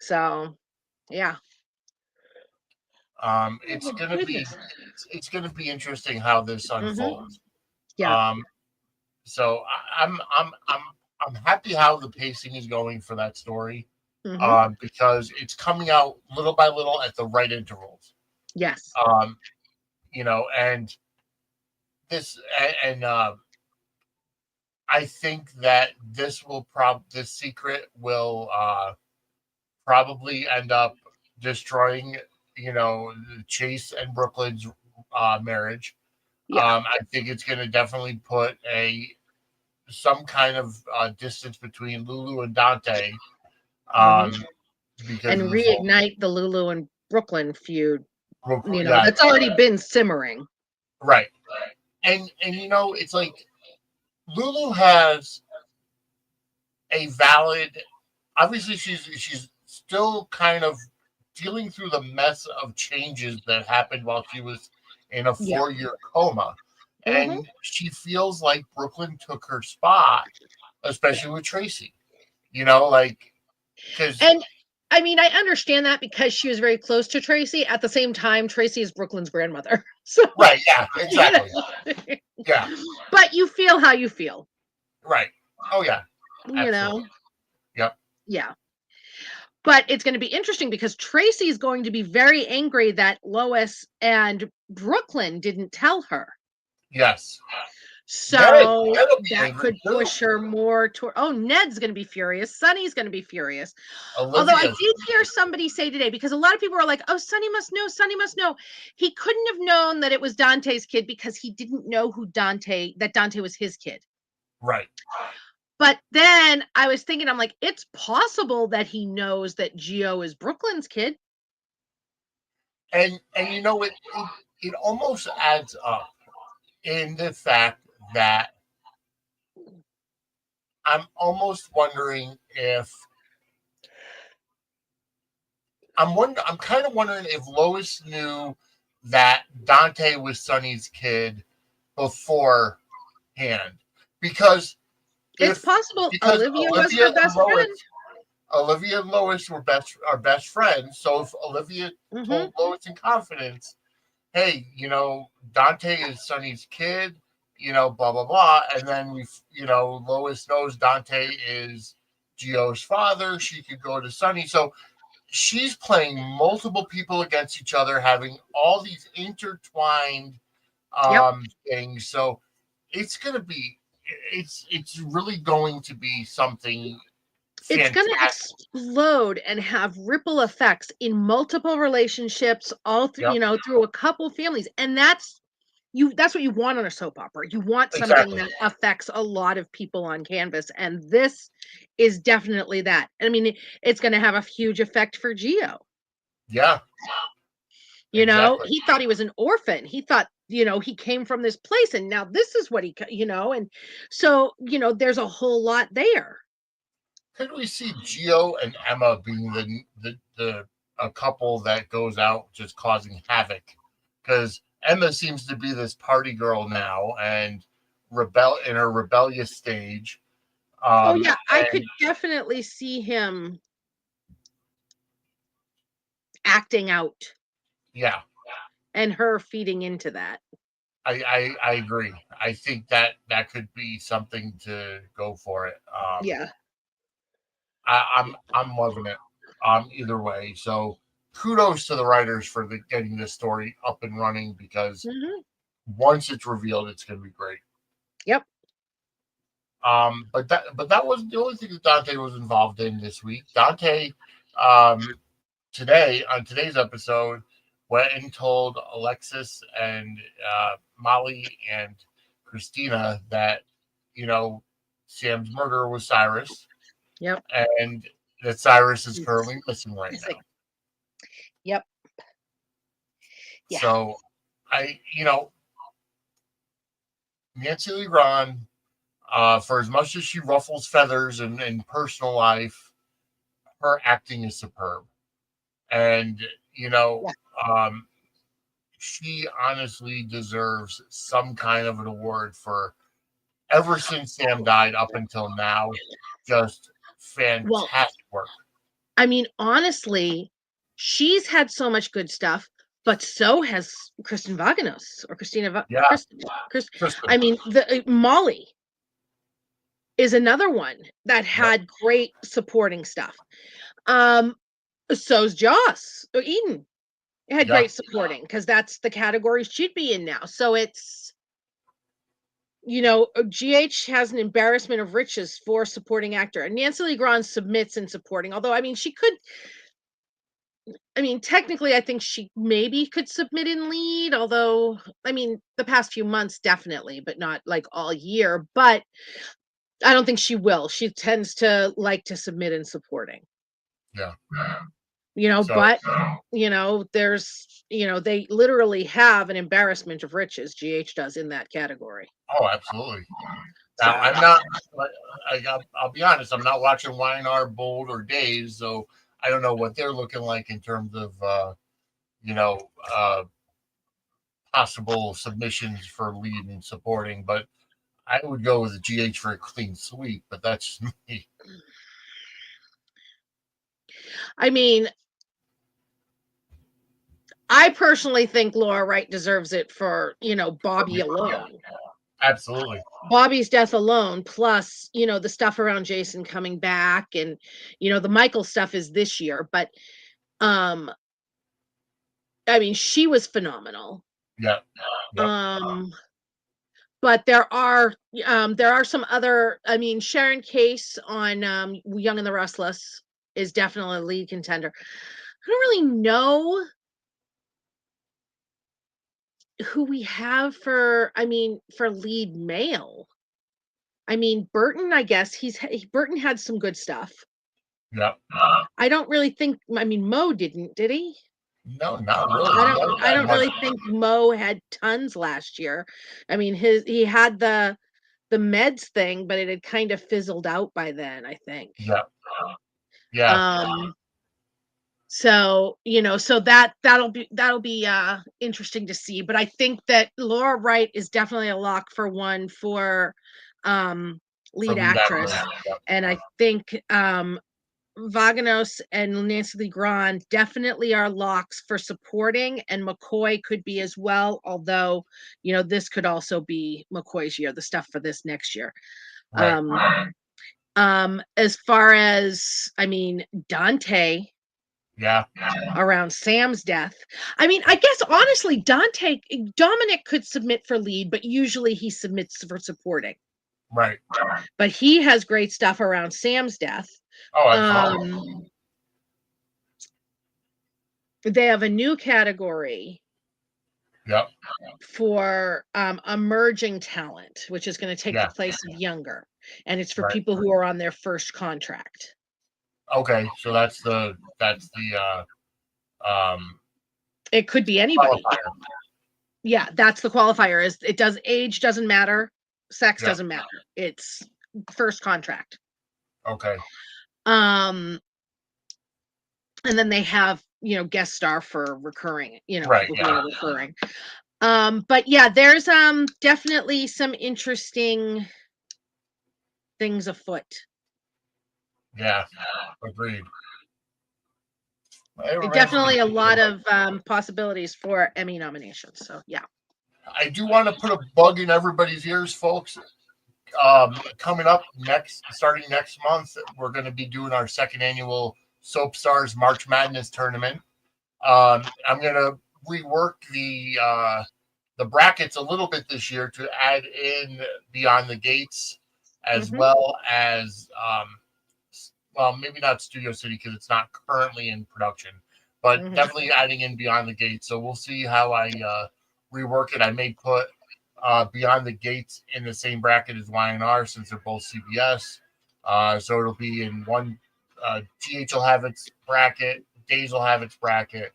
So, yeah. It's gonna be interesting how this unfolds. Yeah. So I'm happy how the pacing is going for that story. Because it's coming out little by little at the right intervals. Yes. And this and I think that this secret will probably end up destroying, Chase and Brooklyn's marriage. Yeah. I think it's going to definitely put some kind of distance between Lulu and Dante. Because and reignite the Lulu and Brooklyn feud. Yeah. That's already been simmering. Right. And it's like Lulu has a valid, obviously she's still kind of dealing through the mess of changes that happened while she was in a 4-year coma. And she feels like Brooklyn took her spot, especially with Tracy. Because and I mean, I understand that because she was very close to Tracy. At the same time, Tracy is Brooklyn's grandmother. So, right, yeah, exactly. Yeah. But you feel how you feel. Right. Oh, yeah. Absolutely. Yep. Yeah. But it's going to be interesting because Tracy is going to be very angry that Lois and Brooklyn didn't tell her. Yes. So that could push her more toward. Oh, Ned's going to be furious. Sonny's going to be furious. Although I did hear somebody say today, because a lot of people are like, "Oh, Sonny must know. Sonny must know." He couldn't have known that it was Dante's kid because he didn't know that Dante was his kid. Right. But then I was thinking, I'm like, it's possible that he knows that Gio is Brooklyn's kid. And it almost adds up in the fact that I'm almost wondering if I'm kind of wondering if Lois knew that Dante was Sonny's kid beforehand, because it's possible Olivia was her best friend. Olivia and Lois are best friends. So if Olivia told Lois in confidence, "Hey, Dante is Sonny's kid," blah blah blah, and then Lois knows Dante is Gio's father, she could go to Sonny. So she's playing multiple people against each other, having all these intertwined things. So it's really going to be something It's gonna fantastic. explode and have ripple effects in multiple relationships, all through, Yep, through a couple families, and that's what you want on a soap opera. You want something exactly. that affects a lot of people on canvas, and this is definitely that. I mean, it's gonna have a huge effect for Geo. Yeah, exactly. He thought he was an orphan. He thought, he came from this place, and now this is what and so, there's a whole lot there. Could we see Gio and Emma being the a couple that goes out just causing havoc? Because Emma seems to be this party girl now and rebel in her rebellious stage. Oh yeah, I could And definitely see him acting out yeah, and her feeding into that. I agree. I think that could be something to go for it. Yeah. I'm loving it. Either way. So kudos to the writers for getting this story up and running because Hmm. once it's revealed, it's going to be great. Yep. But that wasn't the only thing that Dante was involved in this week. Dante, um, today on today's episode, went and told Alexis and Molly and Christina that you know Sam's murderer was Cyrus, Yep. and that Cyrus is He's currently missing right missing. now. Yep. Yeah. So, Nancy Lee Ron, for as much as she ruffles feathers in personal life, her acting is superb. And, you know, Yeah. um, she honestly deserves some kind of an award for ever since Sam died up until now, just Well, fantastic work. I mean, honestly, she's had so much good stuff, but so has Kristen Vaganos or Christina Yeah, Chris. Kristen. I mean, the Molly is another one that Yep, had great supporting stuff. Um, so's Joss or Eden. It had yeah, great supporting because that's the category she'd be in now. So it's GH has an embarrassment of riches for supporting actor, and Nancy Lee Grahn submits in supporting. Although, I mean, she could. I mean, technically, I think she maybe could submit in lead. Although, I mean, the past few months definitely, but not like all year. But I don't think she will. She tends to like to submit in supporting. yeah. So, But they literally have an embarrassment of riches. GH does in that category. oh, absolutely. Now, So I'm not. I'll be honest. I'm not watching YNR Bold or Days, so I don't know what they're looking like in terms of you know uh, possible submissions for lead and supporting. But I would go with a GH for a clean sweep. But that's me. I mean, I personally think Laura Wright deserves it for, Bobby alone. Absolutely. Bobby's death alone, plus, the stuff around Jason coming back and, the Michael stuff is this year. But um, I mean, she was phenomenal. Yeah. Yep. Um, but there are some other, I mean, Sharon Case on Young and the Restless is definitely a lead contender. I don't really know who we have for lead male. I mean, Burton, I guess Burton had some good stuff. Yep. I don't really think, I mean, Mo did he? No, not really. I He don't hasn't I had don't much. really think Mo had tons last year. I mean, he had the meds thing, but it had kind of fizzled out by then, I think. Yeah. Yeah. Um so that'll be interesting to see. But I think that Laura Wright is definitely a lock for one for um For lead lead actress. actress. Yep. And I think Vaganos and Nancy Lee Grahn definitely are locks for supporting, and McCoy could be as well, although this could also be McCoy's year, the stuff for this next year. Right. um as far as, I mean, Dante Yeah. around Sam's death. I mean, I guess honestly, Dominic could submit for lead, but usually he submits for supporting. Right. But he has great stuff around Sam's death. Oh, absolutely. Um, they have a new category Yep. for emerging talent, which is going to take the Yeah. place of younger, and it's for Right. people who are on their first contract. Okay. So that's the It could be anybody. qualifier. Yeah, that's the qualifier. Is it does age doesn't matter, sex Yep. doesn't matter. It's first contract. Okay. Um, and then they have guest star for recurring. Right. People who Yeah. are recurring. But yeah, there's definitely some interesting things afoot. Yeah. Agreed. It remains to be Definitely a seen. lot of possibilities for Emmy nominations. So yeah. I do want to put a bug in everybody's ears, folks. Coming up starting next month, we're going to be doing our second annual Soap Stars March Madness tournament. I'm going to rework the brackets a little bit this year to add in Beyond the Gates, as Mm-hmm. well as well, maybe not Studio City because it's not currently in production, but Mm-hmm. definitely adding in Beyond the Gates. So we'll see how I rework it. I may put Beyond the Gates in the same bracket as YNR since they're both CBS. So it'll be in one. GH will have its bracket, Days will have its bracket,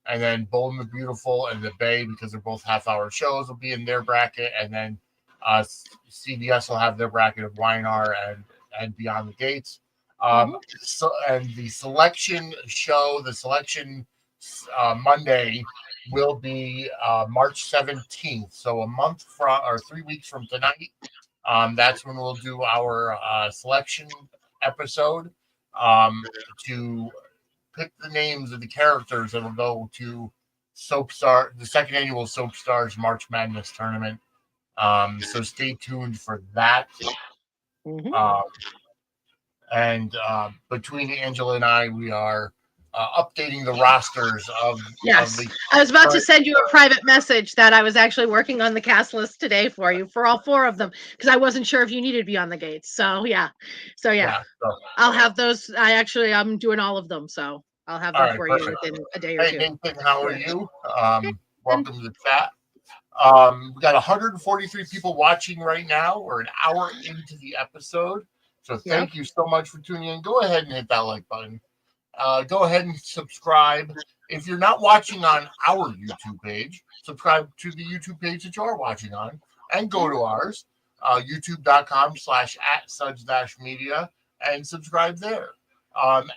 and then Bold and the Beautiful and the Bay, because they're both half-hour shows, will be in their bracket, and then CBS will have their bracket of YNR and Beyond the Gates. Mm-hmm. So, and the selection show, the selection Monday will be March 17th. So a month from, or 3 weeks from tonight. That's when we'll do our selection episode to pick the names of the characters that will go to the second annual Soap Stars March Madness tournament. So stay tuned for that. Mm-hmm. Um, and between Angela and I, we are updating the rosters of Yes. the I was about to current. send you a private message that I was actually working on the cast list today for you for all four of them because I wasn't sure if you needed to be on the gates. So yeah. Yeah. So, I'll have those. I'm doing all of them, so I'll have all them right. for you Perfect. within a day or Hey, two. Nathan, how are you? And Welcome to the chat. We got 143 people watching right now. We're an hour into the episode. So yep. thank you so much for tuning in. Go ahead and hit that like button. Go ahead and subscribe. If you're not watching on our YouTube page, subscribe to the YouTube page that you are watching on and go to ours, youtube.com/@suds-media, and subscribe there.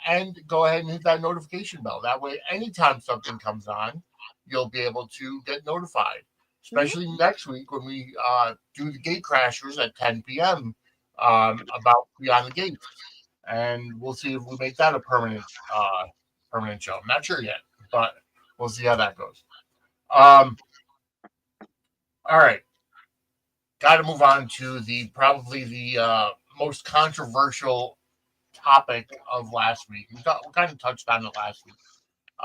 And go ahead and hit that notification bell. That way, anytime something comes on, you'll be able to get notified. Especially next week when we do the Gate Crashers at 10 p.m. About Beyond the Gates, and we'll see if we make that a permanent show. I'm not sure yet, but we'll see how that goes. All right, got to move on to probably the most controversial topic of last week. We kind of touched on it last week,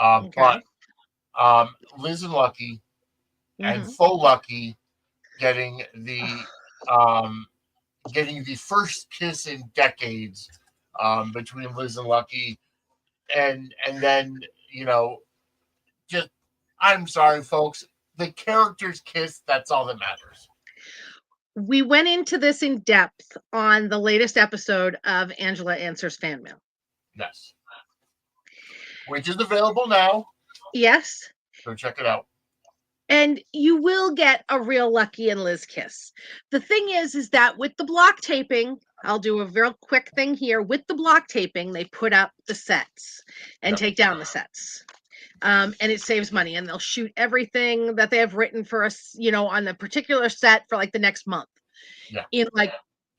Okay. but Liz and Lucky and Mm-hmm. Faux Lucky getting um, the first kiss in decades between Liz and Lucky, and then just I'm sorry, folks. The characters kiss. That's all that matters. We went into this in depth on the latest episode of Angela Answers Fan Mail. Yes, which is available now. Yes. So check it out. And you will get a real Lucky and Liz kiss. The thing is that with the block taping, I'll do a real quick thing here. With the block taping, they put up the sets and take down the sets. And it saves money, and they'll shoot everything that they have written for us, on the particular set for like the next month. Yeah. In like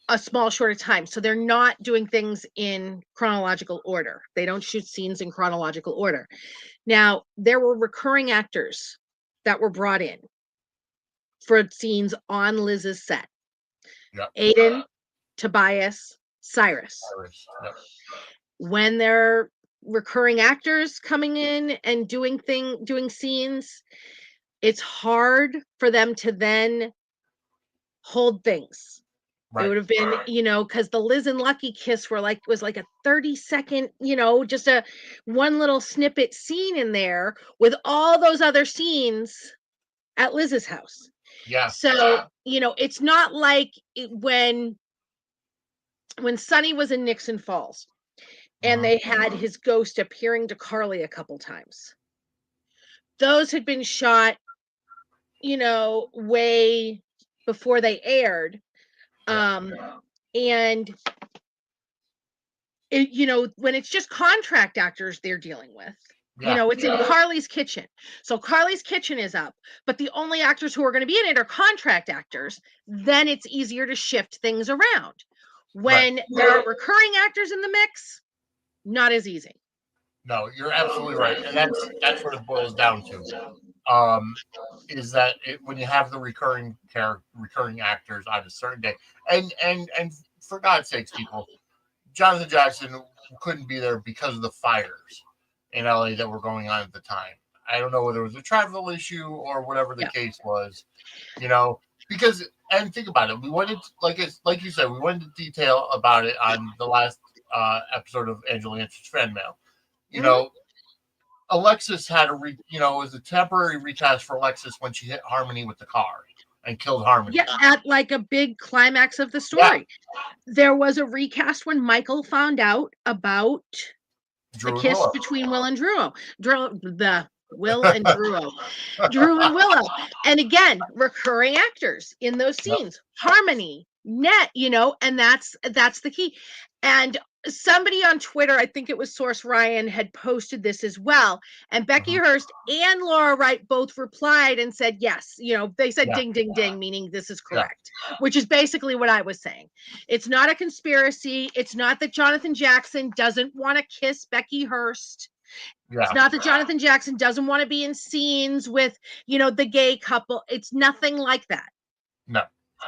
a small short of time. So they're not doing things in chronological order. They don't shoot scenes in chronological order. Now, there were recurring actors that were brought in for scenes on Liz's set. Yep. Aiden, Tobias, Cyrus. Yep. When they're recurring actors coming in and doing scenes, it's hard for them to then hold things. It would have been, because the Liz and Lucky kiss was like a 30-second, just a one little snippet scene in there with all those other scenes at Liz's house. Yeah. So, it's not like when Sonny was in Nixon Falls and they had his ghost appearing to Carly a couple times. Those had been shot, way before they aired. And when it's just contract actors they're dealing with, it's in Carly's kitchen. So Carly's kitchen is up, but the only actors who are going to be in it are contract actors. Then it's easier to shift things around. When there are recurring actors in the mix, not as easy. No, you're absolutely right. And that's what it boils down to. Is that when you have the recurring actors on a certain day, and for God's sakes, people, Jonathan Jackson couldn't be there because of the fires in LA that were going on at the time. I don't know whether it was a travel issue or whatever the case was, because, and think about it, we went into, like you said, we went into detail about it on the last episode of Angela Answers Fan Mail. Alexis had was a temporary recast for Alexis when she hit Harmony with the car and killed Harmony. Yeah, at like a big climax of the story. Yeah. There was a recast when Michael found out about the kiss between Will and Drew. Will and Drew. Drew and Willow. And again, recurring actors in those scenes. Yep. Harmony, Net, and that's the key. And somebody on Twitter, I think it was Source Ryan, had posted this as well. And Becky Hurst and Laura Wright both replied and said, yes, they said ding, ding, ding, meaning this is correct, which is basically what I was saying. It's not a conspiracy. It's not that Jonathan Jackson doesn't want to kiss Becky Hurst. Yeah. It's not that Jonathan Jackson doesn't want to be in scenes with, the gay couple. It's nothing like that. No.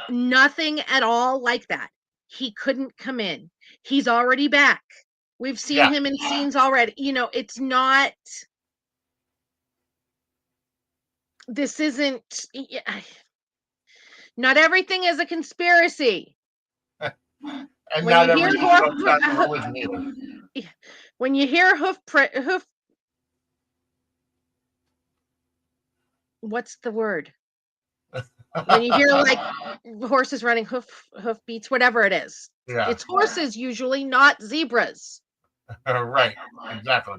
Nothing at all like that. He couldn't come in. He's already back. We've seen him in scenes already. It's not. This isn't. Not everything is a conspiracy. And when not when you hear hoof. What's the word? When you hear like horses running hoof beats, whatever it is, it's horses usually, not zebras. Right, exactly.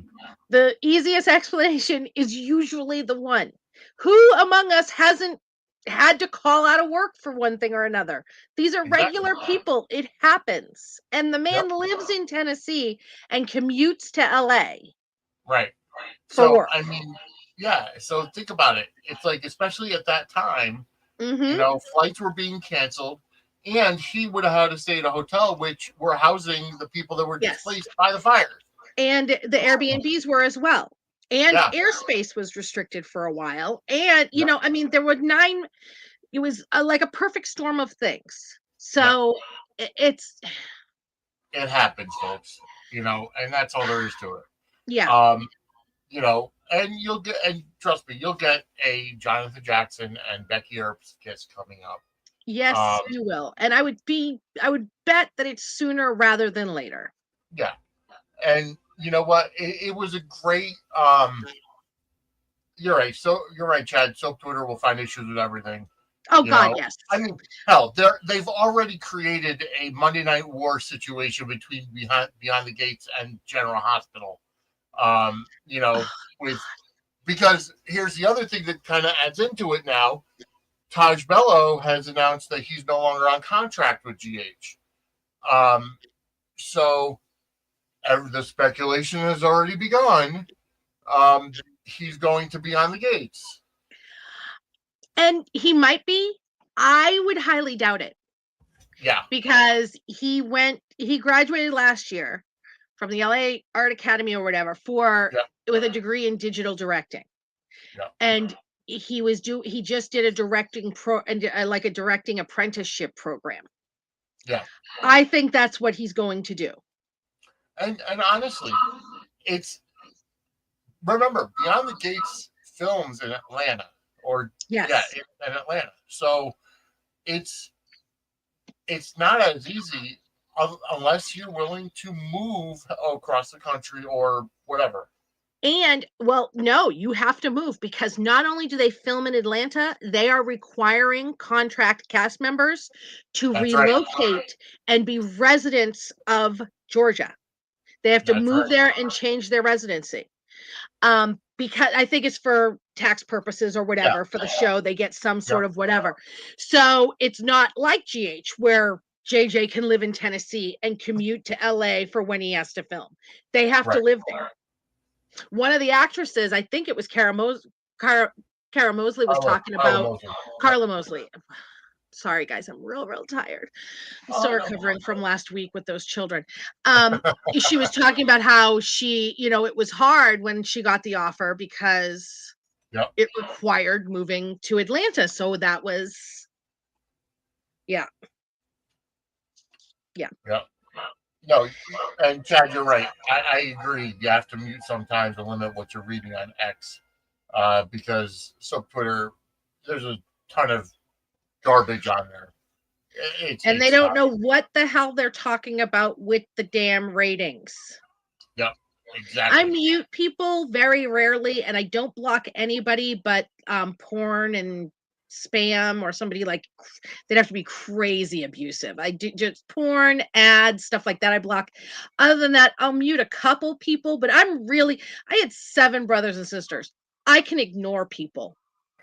The easiest explanation is usually the one. Who among us hasn't had to call out of work for one thing or another? These are regular people. It happens. And the man lives in Tennessee and commutes to LA. Right. For work. I mean, so think about it. It's like, especially at that time, flights were being canceled, and he would have had to stay at a hotel, which were housing the people that were displaced by the fires. And the Airbnbs were as well. And airspace was restricted for a while. And, there were it was like a perfect storm of things. So it happens, folks, and that's all there is to it. Yeah. And trust me, you'll get a Jonathan Jackson and Becky Earp's kiss coming up. Yes, you will. And I would bet that it's sooner rather than later. Yeah. And you know what? It was a great, you're right. So you're right, Chad. Soap Twitter will find issues with everything. Oh God, yes. I mean, hell, they've already created a Monday Night War situation between Beyond the Gates and General Hospital. Because here's the other thing that kind of adds into it now. Taj Bello has announced that he's no longer on contract with GH. So the speculation has already begun. He's going to be on the Gates. And he might be. I would highly doubt it. Yeah. Because he graduated last year from the LA Art Academy or whatever with a degree in digital directing. Yeah. And he just did a directing like a directing apprenticeship program. Yeah. I think that's what he's going to do. And honestly, remember, Beyond the Gates films in Atlanta in Atlanta. So it's it's not as easy unless you're willing to move across the country or whatever. And, well, no, you have to move because not only do they film in Atlanta, they are requiring contract cast members to That's right. relocate and be residents of Georgia. They have to That's move right. there and change their residency. Because I think it's for tax purposes or whatever for the show. They get some sort of whatever. So it's not like GH where JJ can live in Tennessee and commute to LA for when he has to film. They have to live there. One of the actresses, I think it was Cara Mosley, was talking about Carla Mosley. Sorry, guys, I'm real tired. I'm still recovering from last week with those children. She was talking about how she, it was hard when she got the offer because it required moving to Atlanta. So that was, yeah. No, and Chad, you're right. I agree. You have to mute sometimes to limit what you're reading on X, because Twitter, there's a ton of garbage on there. And they don't know what the hell they're talking about with the damn ratings. Yep, exactly. I mute people very rarely, and I don't block anybody but porn and spam or somebody like they'd have to be crazy abusive. I do just porn, ads, stuff like that. I block. Other than that, I'll mute a couple people, but I had 7 brothers and sisters. I can ignore people.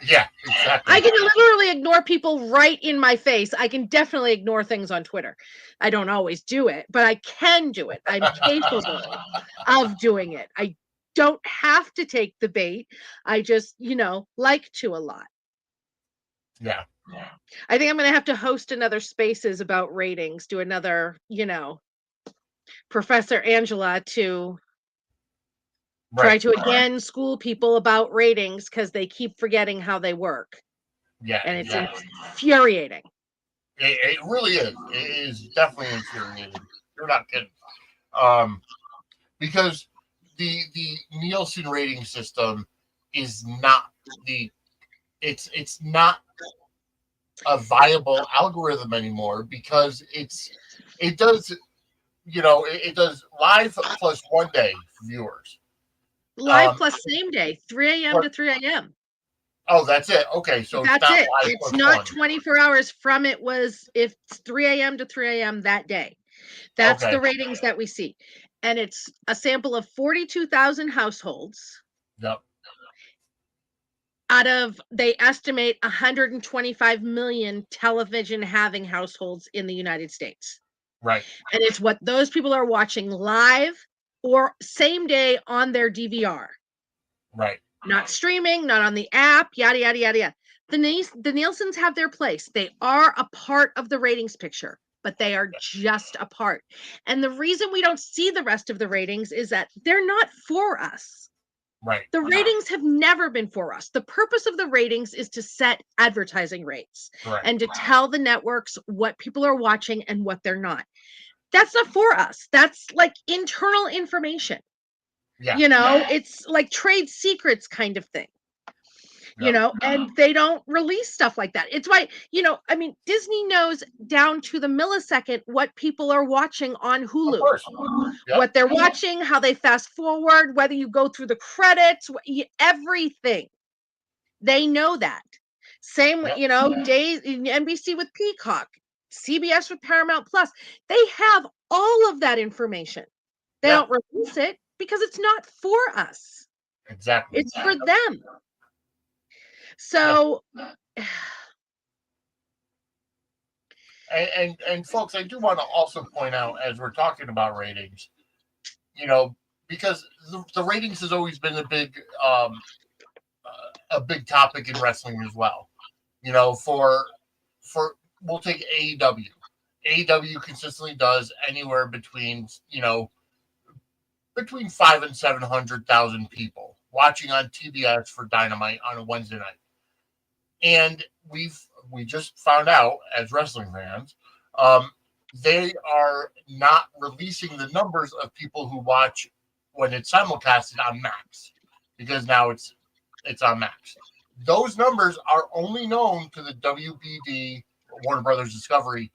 Yeah, exactly. I can literally ignore people right in my face. I can definitely ignore things on Twitter. I don't always do it, but I can do it. I'm capable of doing it. I don't have to take the bait. I just, like to a lot. Yeah. I think I'm going to have to host another Spaces about ratings, do another, Professor Angela to try to again school people about ratings because they keep forgetting how they work. Yeah. And it's infuriating. It really is. It is definitely infuriating. You're not kidding. Because the Nielsen rating system is not it's not a viable algorithm anymore because it does live plus 1 day viewers. Live plus same day, 3 a.m. to 3 a.m. Oh, that's it. Okay, so that's it's not it. live It's not 24 hours from it was if it's 3 a.m. to 3 a.m. that day. That's the ratings that we see. And it's a sample of 42,000 households. Yep. Out of, they estimate 125 million television having households in the United States. Right. And it's what those people are watching live or same day on their DVR. Right. Not streaming, not on the app, yada, yada, yada, yada. The Nielsens have their place. They are a part of the ratings picture, but they are just a part. And the reason we don't see the rest of the ratings is that they're not for us. Right. The ratings have never been for us. The purpose of the ratings is to set advertising rates and to tell the networks what people are watching and what they're not. That's not for us. That's like internal information. Yeah. It's like trade secrets kind of thing. And they don't release stuff like that. It's why, Disney knows down to the millisecond what people are watching on Hulu. Of course. Yep. What they're watching, how they fast forward, whether you go through the credits, everything. They know that. Same, days NBC with Peacock, CBS with Paramount Plus. They have all of that information. They don't release it because it's not for us. Exactly. It's for them. So, and folks, I do want to also point out as we're talking about ratings, because the ratings has always been a big topic in wrestling as well. For we'll take AEW. AEW consistently does anywhere between 5 and 700,000 people watching on TBS for Dynamite on a Wednesday night. And we just found out as wrestling fans, they are not releasing the numbers of people who watch when it's simulcasted on Max, because now it's on Max. Those numbers are only known to the WBD, Warner Brothers Discovery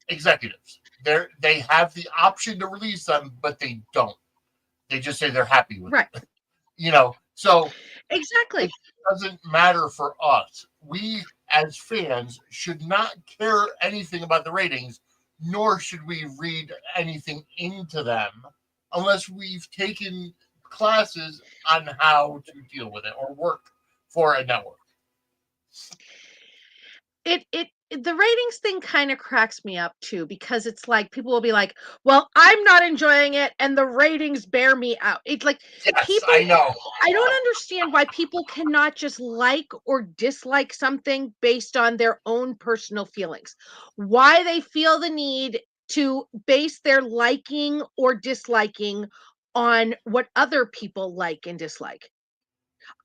executives. They have the option to release them, but they don't. They just say they're happy with it. So exactly. it doesn't matter for us. We, as fans, should not care anything about the ratings, nor should we read anything into them unless we've taken classes on how to deal with it or work for a network. The ratings thing kind of cracks me up too, because it's like people will be like, well, I'm not enjoying it and the ratings bear me out. It's like, yes, people, I know. I don't understand why people cannot just like or dislike something based on their own personal feelings. Why they feel the need to base their liking or disliking on what other people like and dislike.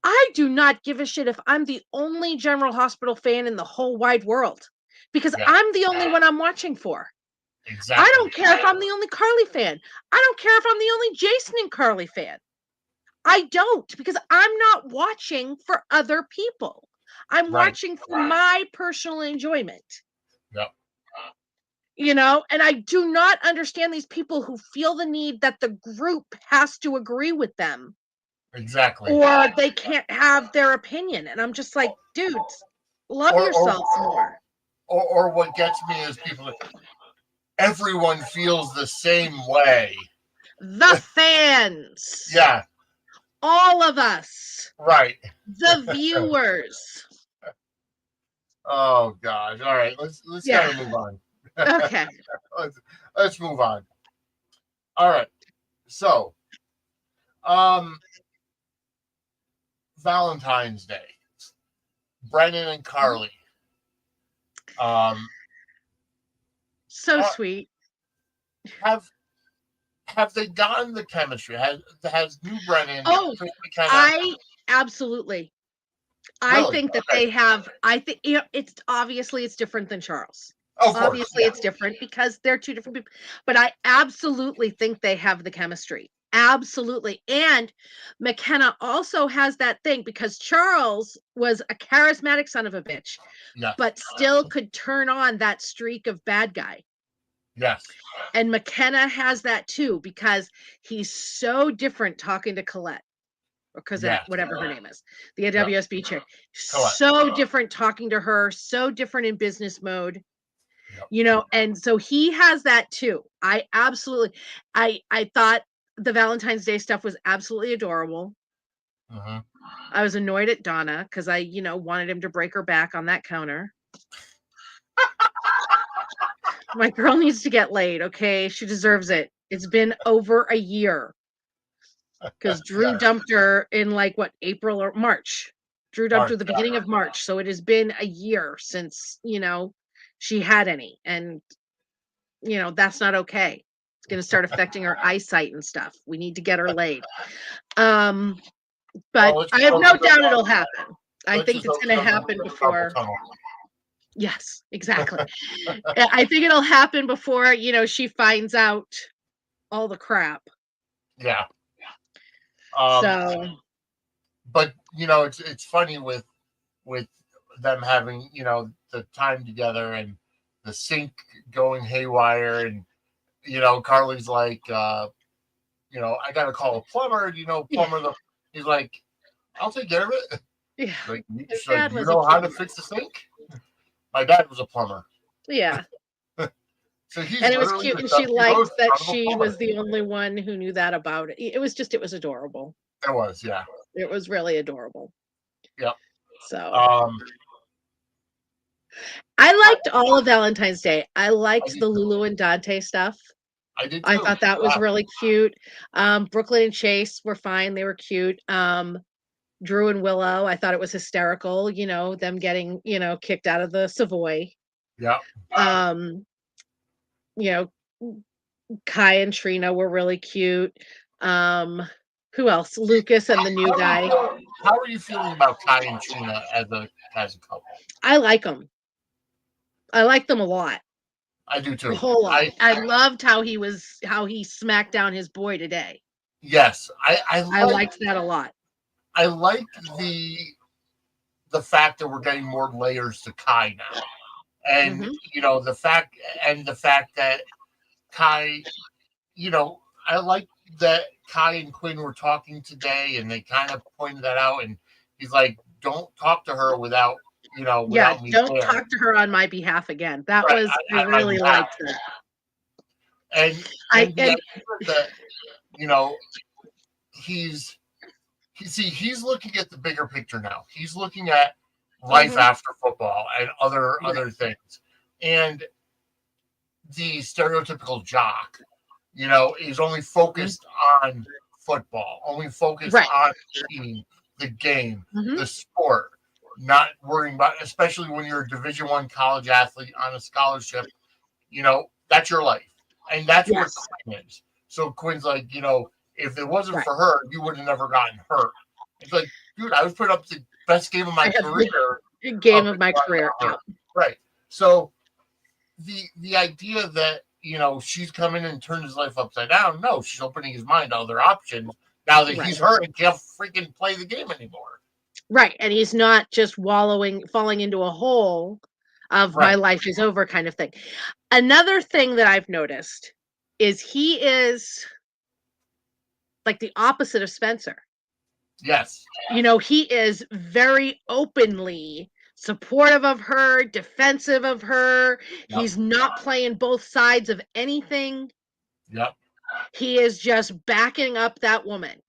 I do not give a shit if I'm the only General Hospital fan in the whole wide world, because I'm the only one I'm watching for. Exactly. I don't care if I'm the only Carly fan. I don't care if I'm the only Jason and Carly fan. I don't, because I'm not watching for other people. I'm watching for my personal enjoyment. Yep. And I do not understand these people who feel the need that the group has to agree with them. Exactly. Or they can't have their opinion. And I'm just like, dudes, love yourselves more. Or what gets me is people that everyone feels the same way. The fans. Yeah. All of us. Right. The viewers. Oh gosh. All right. Let's kind of move on. Okay. let's move on. All right. So, Valentine's Day. Brennan and Carly. So sweet. Have they gotten the chemistry? Has new Brennan? Oh, I absolutely. I think that they have. I think it's obviously it's different than Charles. Obviously, it's different because they're two different people. But I absolutely think they have the chemistry. Absolutely. And McKenna also has that thing, because Charles was a charismatic son of a bitch, but still could turn on that streak of bad guy. Yes. And McKenna has that too, because he's so different talking to Colette. Or Cosette, whatever her name is, the WSB chick. So different talking to her, so different in business mode. And so he has that too. I thought the Valentine's Day stuff was absolutely adorable. I was annoyed at Donna because I wanted him to break her back on that counter. My girl needs to get laid, okay? She deserves it. It's been over a year. Because Drew dumped her in April or March. Drew dumped her the beginning of March. So it has been a year since, she had any. And, that's not okay. It's going to start affecting her eyesight and stuff. We need to get her laid. But I have no doubt it'll happen. I think it's going to happen before. Yes, exactly. I think it'll happen before, she finds out all the crap. Yeah. So, but it's funny with them having the time together and the sync going haywire, and Carly's like, I gotta call a plumber. Plumber. He's like, I'll take care of it. Yeah. Like, you know how to fix the sink? My dad was a plumber. Yeah. So and it was cute, and she liked that she was the only one who knew that about it. It was adorable. It was, yeah. It was really adorable. Yeah. So I liked all of Valentine's Day. I liked the Lulu and Dante stuff. I did too. I thought that was really cute. Brooklyn and Chase were fine. They were cute. Drew and Willow, I thought it was hysterical, them getting, kicked out of the Savoy. Yeah. Kai and Trina were really cute. Who else? Lucas and the new guy. How are you feeling about Kai and Trina as a couple? I like them. I like them a lot. I do too. A whole lot. I loved how he smacked down his boy today. Yes, I liked that a lot. I liked the fact that we're getting more layers to Kai now, And the fact that Kai, I like that Kai and Quinn were talking today, and they kind of pointed that out. And he's like, "Don't talk to her without me don't there. talk to her on my behalf again." That Right, was I really liked that. And the idea that he's looking at the bigger picture now. He's looking at life after football and other things, and the stereotypical jock, is only focused on football, only focused on the team, the game, the sport, not worrying about, especially when you're a Division I college athlete on a scholarship, that's your life. And that's where Quinn is. So Quinn's like, if it wasn't for her, you would have never gotten hurt. It's like, dude, I was putting up the best game of my career. Right. So the idea that, she's come in and turned his life upside down. No, she's opening his mind to other options now that he's hurt and can't freaking play the game anymore. Right. And he's not just falling into a hole of my life is over kind of thing. Another thing that I've noticed is he is like the opposite of Spencer. Yes. He is very openly supportive of her, defensive of her. Yep. He's not playing both sides of anything. Yep. He is just backing up that woman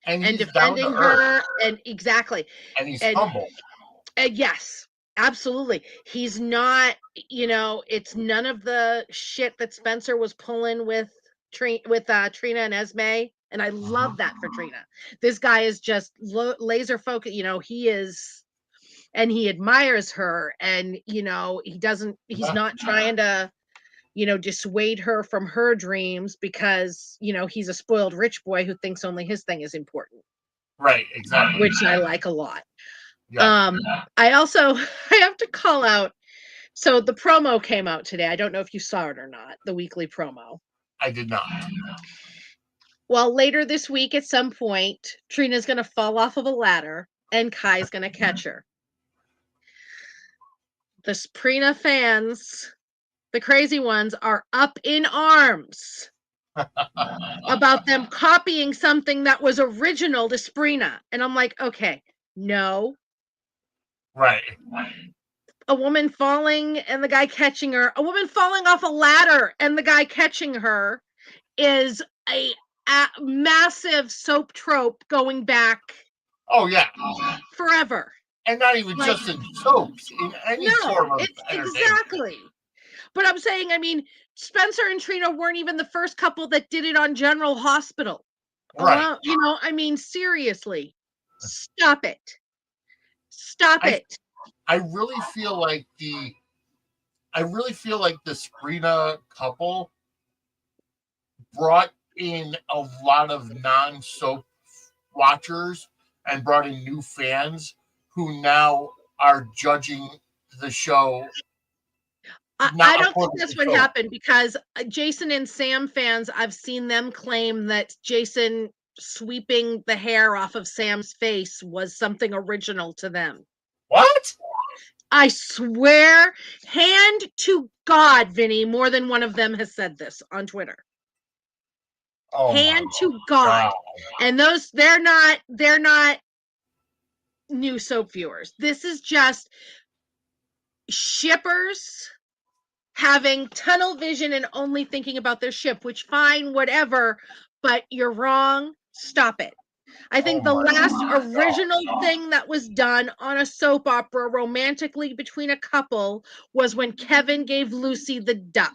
and defending her. And exactly. And he's humble. Yes, absolutely. He's not, it's none of the shit that Spencer was pulling with Trina and Esme. And I love that for Trina. This guy is just laser focused. He is, and he admires her, and he's not trying to dissuade her from her dreams because he's a spoiled rich boy who thinks only his thing is important. Right, exactly. Which I like a lot. Yeah. I have to call out, so the promo came out today. I don't know if you saw it or not, the weekly promo. I did not. Well, later this week at some point, Trina's going to fall off of a ladder and Kai's going to catch her. The Sprina fans, the crazy ones, are up in arms about them copying something that was original to Sprina. And I'm like, okay, no. Right. A woman falling and the guy catching her. A woman falling off a ladder and the guy catching her is a massive soap trope going back. Oh, yeah. Forever. And not even just in soaps, in any form of entertainment. Exactly. But I'm saying, Spencer and Trina weren't even the first couple that did it on General Hospital. Right. Seriously. Stop it. Stop it. I really feel like the Sprina couple brought in a lot of non-soap watchers and brought in new fans who now are judging the show. I don't think that's what happened, because Jason and Sam fans, I've seen them claim that Jason sweeping the hair off of Sam's face was something original to them. What? I swear, hand to God, Vinny, more than one of them has said this on Twitter. Oh, hand to God. And they're not new soap viewers. This is just shippers having tunnel vision and only thinking about their ship, which fine, whatever, but you're wrong. Stop it. I think the last original thing that was done on a soap opera romantically between a couple was when Kevin gave Lucy the duck.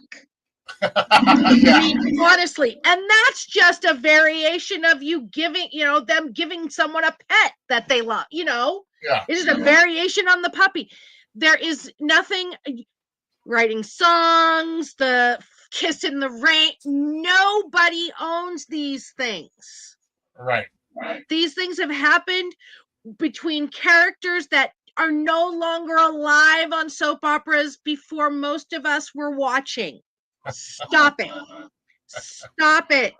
Honestly, and that's just a variation of you giving, them giving someone a pet that they love, It is a variation on the puppy. There is nothing writing songs, the kiss in the rain. Nobody owns these things. Right. These things have happened between characters that are no longer alive on soap operas before most of us were watching. Stop it. Stop it.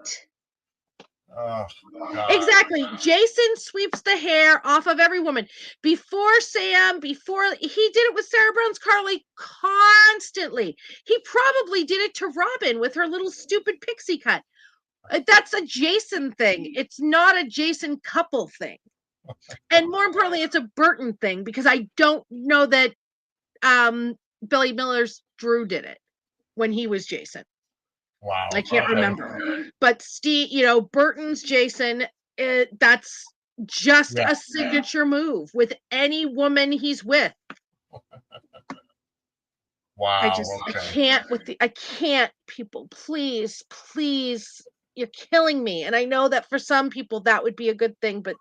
Oh, God. Exactly. Jason sweeps the hair off of every woman. Before he did it with Sarah Brown's Carly constantly. He probably did it to Robin with her little stupid pixie cut. That's a Jason thing. It's not a Jason couple thing. And more importantly, it's a Burton thing because I don't know that Billy Miller's Drew did it when he was Jason. Wow. I can't Okay. remember. But Steve, Burton's Jason, that's just Yeah. a signature move with any woman he's with. Wow. I Okay. can't, people, please, you're killing me. And I know that for some people that would be a good thing, but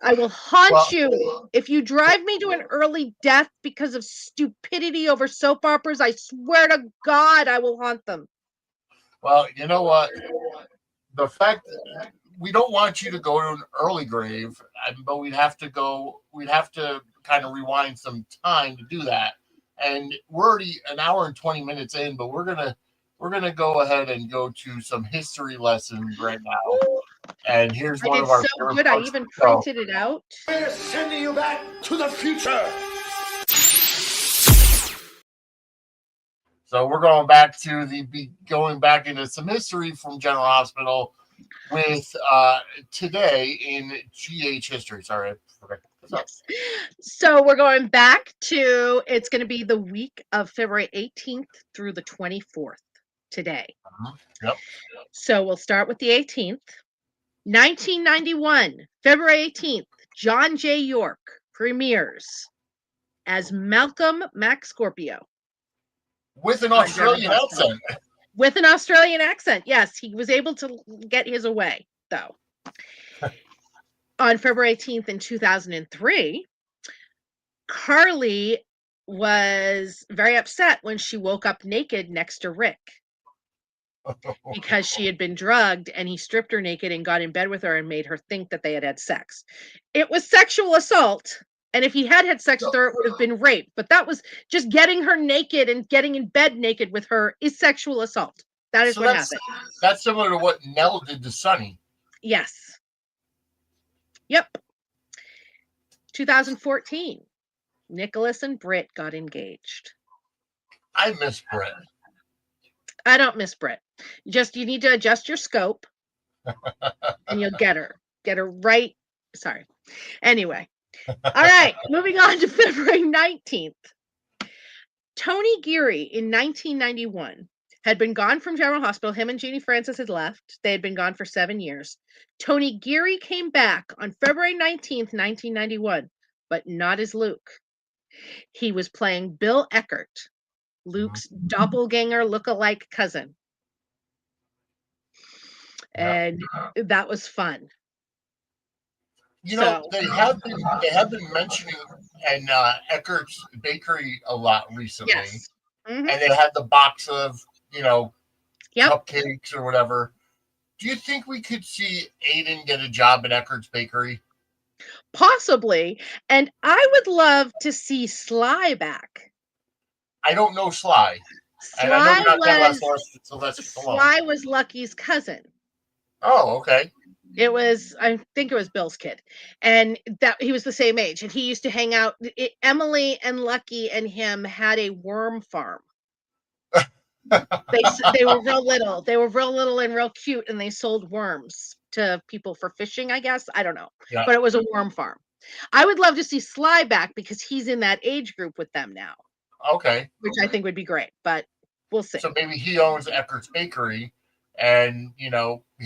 I will haunt Well, you. If you drive me to an early death because of stupidity over soap operas, I swear to God, I will haunt them. well, you know what? The fact that we don't want you to go to an early grave, but we'd have to kind of rewind some time to do that. And we're already an hour and 20 minutes in, but we're gonna go ahead and go to some history lessons right now. And here's I one did of our so favorite good, I parts of even the show. printed it out. We're sending you back to the future. So we're going back into some history from General Hospital with today in GH history. Sorry, I forgot. Yes. So we're going back to, it's going to be the week of February 18th through the 24th today. Yep. So we'll start with the 18th. 1991, February 18th, John J. York premieres as Malcolm Max Scorpio. With an Australian accent. With an Australian accent. Yes, he was able to get his away, though. On February 18th in 2003, Carly was very upset when she woke up naked next to Rick because she had been drugged and he stripped her naked and got in bed with her and made her think that they had had sex. It was sexual assault. And if he had sex with her, it would have been rape. But that was just getting her naked and getting in bed naked with her is sexual assault. That is what happened. That's similar to what Nell did to Sonny. Yes. Yep. 2014, Nicholas and Britt got engaged. I miss Britt. I don't miss Britt. You need to adjust your scope and you'll get her. Get her right. Sorry. Anyway. All right. Moving on to February 19th. Tony Geary in 1991 had been gone from General Hospital. Him and Jeannie Francis had left. They had been gone for 7 years. Tony Geary came back on February 19th, 1991, but not as Luke. He was playing Bill Eckert, Luke's doppelganger look-alike cousin. And that was fun. They have been mentioning and Eckert's Bakery a lot recently. Yes. Mm-hmm. And they had the box of, Yep. cupcakes or whatever. Do you think we could see Aiden get a job at Eckert's Bakery? Possibly. And I would love to see Sly back. I don't know Sly. And I know you're not talking about Sylvester Stallone. Sly was Lucky's cousin. Oh, okay. I think it was Bill's kid. And that he was the same age. And he used to hang out. Emily and Lucky and him had a worm farm. They were real little. They were real little and real cute, and they sold worms to people for fishing, I guess. I don't know. Yeah. But it was a worm farm. I would love to see Sly back because he's in that age group with them now. Okay. Which I think would be great, but we'll see. So maybe he owns Eckert's Bakery, and he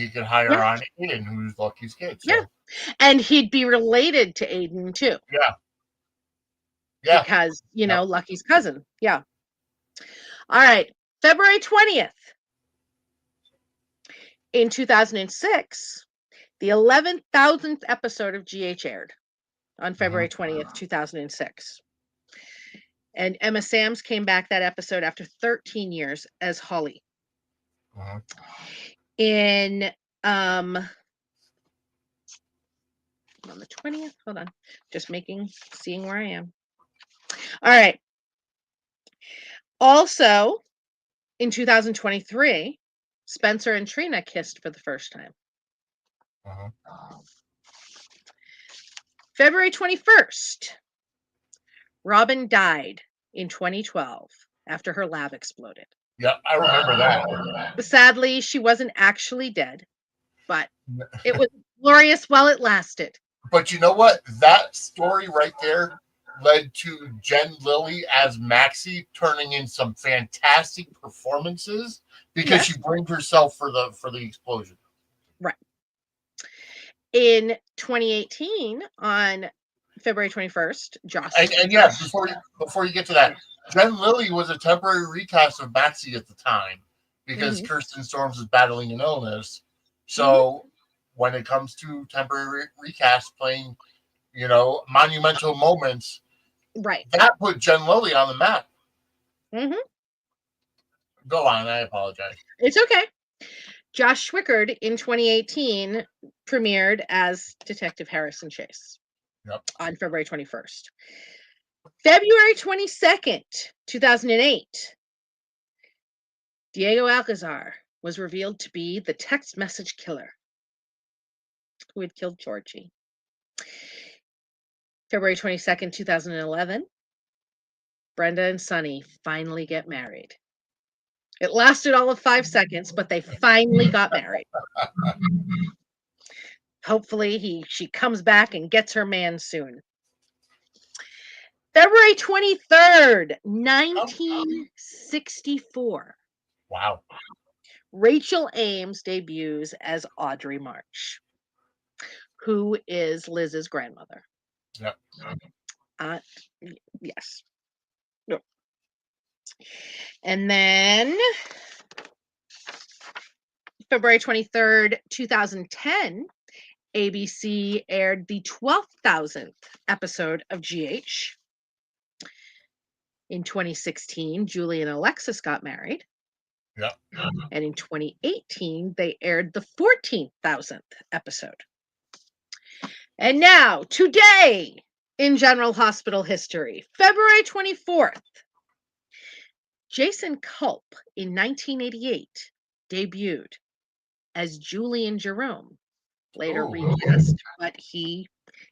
could hire on Aiden, who's Lucky's kid. So. Yeah, and he'd be related to Aiden too. Yeah. Because Lucky's cousin. Yeah. All right, February 20th in 2006, the 11,000th episode of GH aired on February 20th, 2006. And Emma Sams came back that episode after 13 years as Holly. In on the 20th, hold on, just seeing where I am. All right. Also, in 2023, Spencer and Trina kissed for the first time. February 21st, Robin died in 2012 after her lab exploded. Yep, I remember that. Sadly, she wasn't actually dead, but it was glorious while it lasted. But you know what? That story right there led to Jen Lilly as Maxie turning in some fantastic performances because she blamed herself for the explosion. Right. In 2018, on February 21st, Before you get to that, Jen Lilly was a temporary recast of Maxie at the time because Kirsten Storms is battling an illness. So when it comes to temporary recast playing, monumental moments, right, that put Jen Lilly on the map. Mm-hmm. Go on, I apologize. It's okay. Josh Schwickard in 2018 premiered as Detective Harrison Chase on February 21st. February 22nd, 2008, Diego Alcazar was revealed to be the text message killer who had killed Georgie. February 22nd, 2011, Brenda and Sonny finally get married. It lasted all of 5 seconds, but they finally got married. Hopefully she comes back and gets her man soon. February 23rd, 1964. Wow. Rachel Ames debuts as Audrey March, who is Liz's grandmother. Yep. Yes. No. And then February 23rd, 2010, ABC aired the 12,000th episode of GH. In 2016, Julie and Alexis got married. Yep. And in 2018, they aired the 14,000th episode. And now, today, in General Hospital history, February 24th, Jason Culp in 1988 debuted as Julian Jerome, later recast, but he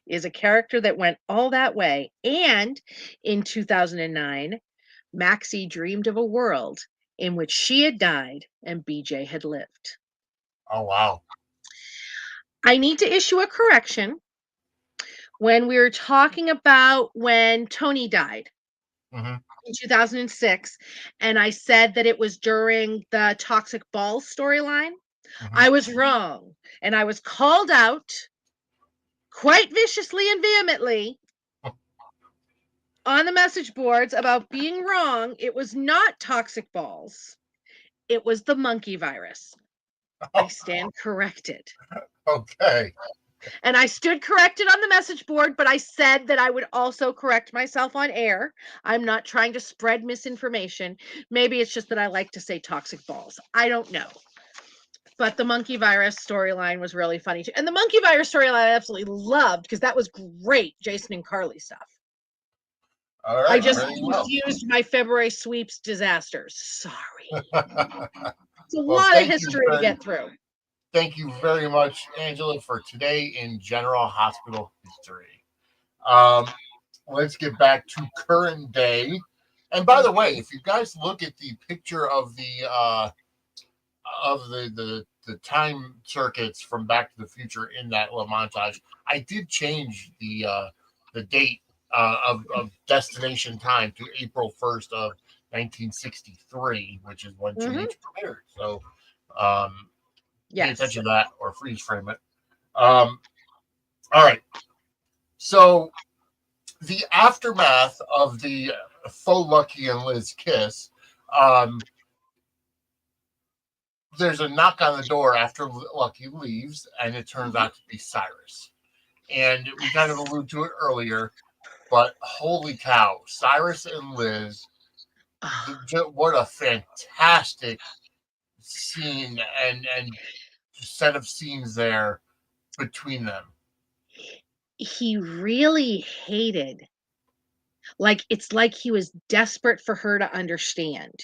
is a character that went all that way. And in 2009, Maxie dreamed of a world in which she had died and BJ had lived. Oh, wow. I need to issue a correction. When we were talking about when Tony died in 2006, and I said that it was during the Toxic Balls storyline, I was wrong. And I was called out quite viciously and vehemently on the message boards about being wrong. It was not Toxic Balls. It was the monkey virus. I stand corrected. Okay. And I stood corrected on the message board, but I said that I would also correct myself on air. I'm not trying to spread misinformation. Maybe it's just that I like to say Toxic Balls. I don't know. But the monkey virus storyline was really funny too. And the monkey virus storyline I absolutely loved because that was great Jason and Carly stuff. All right, I just confused my February sweeps disasters. Sorry. It's a lot of history to get through. Thank you very much, Angela, for today in General Hospital history. Let's get back to current day. And by the way, if you guys look at the picture of the time circuits from Back to the Future in that little montage, I did change the date of destination time to April 1st of 1963, which is when GH premiered. So pay attention to that or freeze frame it. All right. So the aftermath of the faux Lucky and Liz kiss, there's a knock on the door after Lucky leaves, and it turns out to be Cyrus. And we kind of alluded to it earlier, but holy cow, Cyrus and Liz, what a fantastic scene and set of scenes there between them. He really hated, it's like he was desperate for her to understand.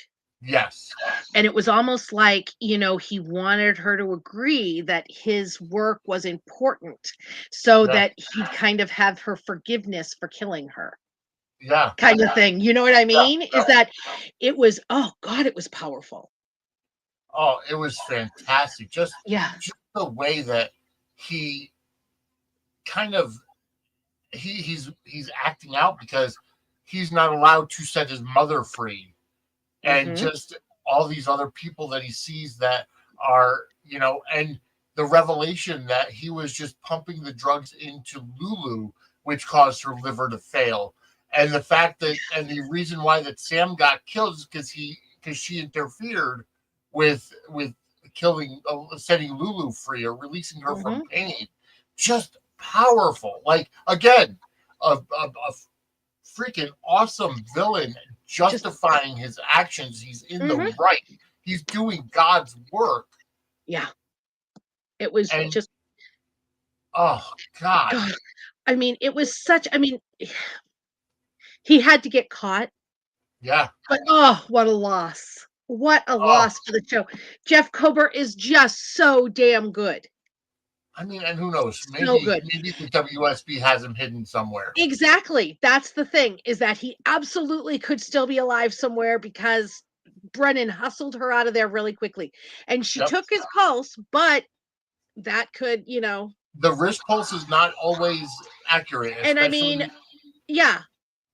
Yes. And it was almost like, he wanted her to agree that his work was important so Yeah. that he'd kind of have her forgiveness for killing her, Yeah. kind of thing. You know what I mean? Is that it was, oh God, it was powerful. Oh, it was fantastic. Yeah. Just the way that he kind of he's acting out because he's not allowed to set his mother free, and Hmm. just all these other people that he sees that are, and the revelation that he was just pumping the drugs into Lulu, which caused her liver to fail. And the fact that, and the reason why that Sam got killed is because she interfered with killing, setting Lulu free or releasing her from Hmm. pain. Just powerful. Like, again, a freaking awesome villain Just, justifying his actions. He's in the hmm, right. He's doing God's work. yeah, it was And just, oh God. God. I mean, it was such, I mean, he had to get caught, Yeah. but oh, what a loss. What a Oh, loss for the show. Jeff Kober is just so damn good. I mean, and who knows? So Maybe good. maybe the WSB has him hidden somewhere. Exactly. That's the thing, is that he absolutely could still be alive somewhere because Brennan hustled her out of there really quickly. And she Yep. took his pulse, but that could, The wrist pulse is not always accurate, and I mean, especially. yeah.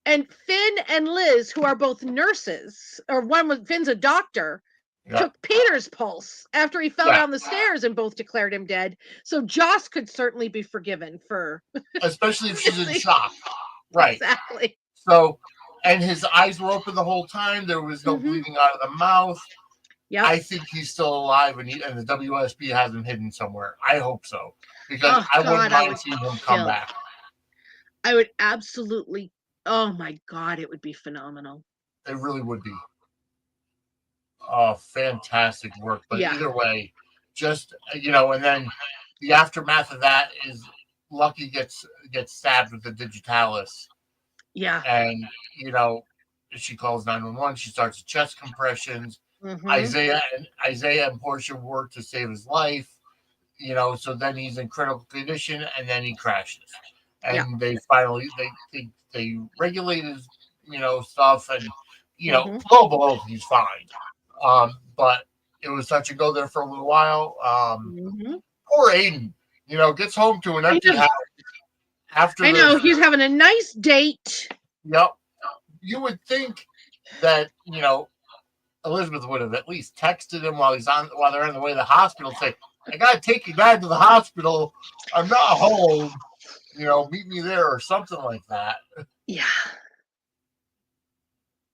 And Finn and Liz, who are both nurses, or one was Finn's a doctor, Yeah. took Peter's pulse after he fell Yeah. down the stairs and both declared him dead. So Joss could certainly be forgiven for Especially if she's in shock. Right. exactly. So, and his eyes were open the whole time. There was no Hmm. bleeding out of the mouth. Yep. I think he's still alive, and the WSB has him hidden somewhere. I hope so, because Oh I wouldn't God, I mind would seeing him come kill. back. I would absolutely. Oh my God, it would be phenomenal. It really would be. Oh, fantastic work. But Yeah. either way, just, and then the aftermath of that is Lucky gets stabbed with the digitalis, Yeah. and she calls 911. She starts the chest compressions. Hmm. Isaiah and Portia work to save his life. So then he's in critical condition, and then he crashes, Yeah. and they finally they regulate his stuff, and Hmm. lo and behold, he's fine. But it was touch and go there for a little while. Hmm. Poor Aiden, gets home to an I empty know. house after I know. this. He's having a nice date. Yep, you would think that Elizabeth would have at least texted him while they're on the way to the hospital, say, "I gotta take you back to the hospital. I'm not home. Meet me there," or something like that. Yeah.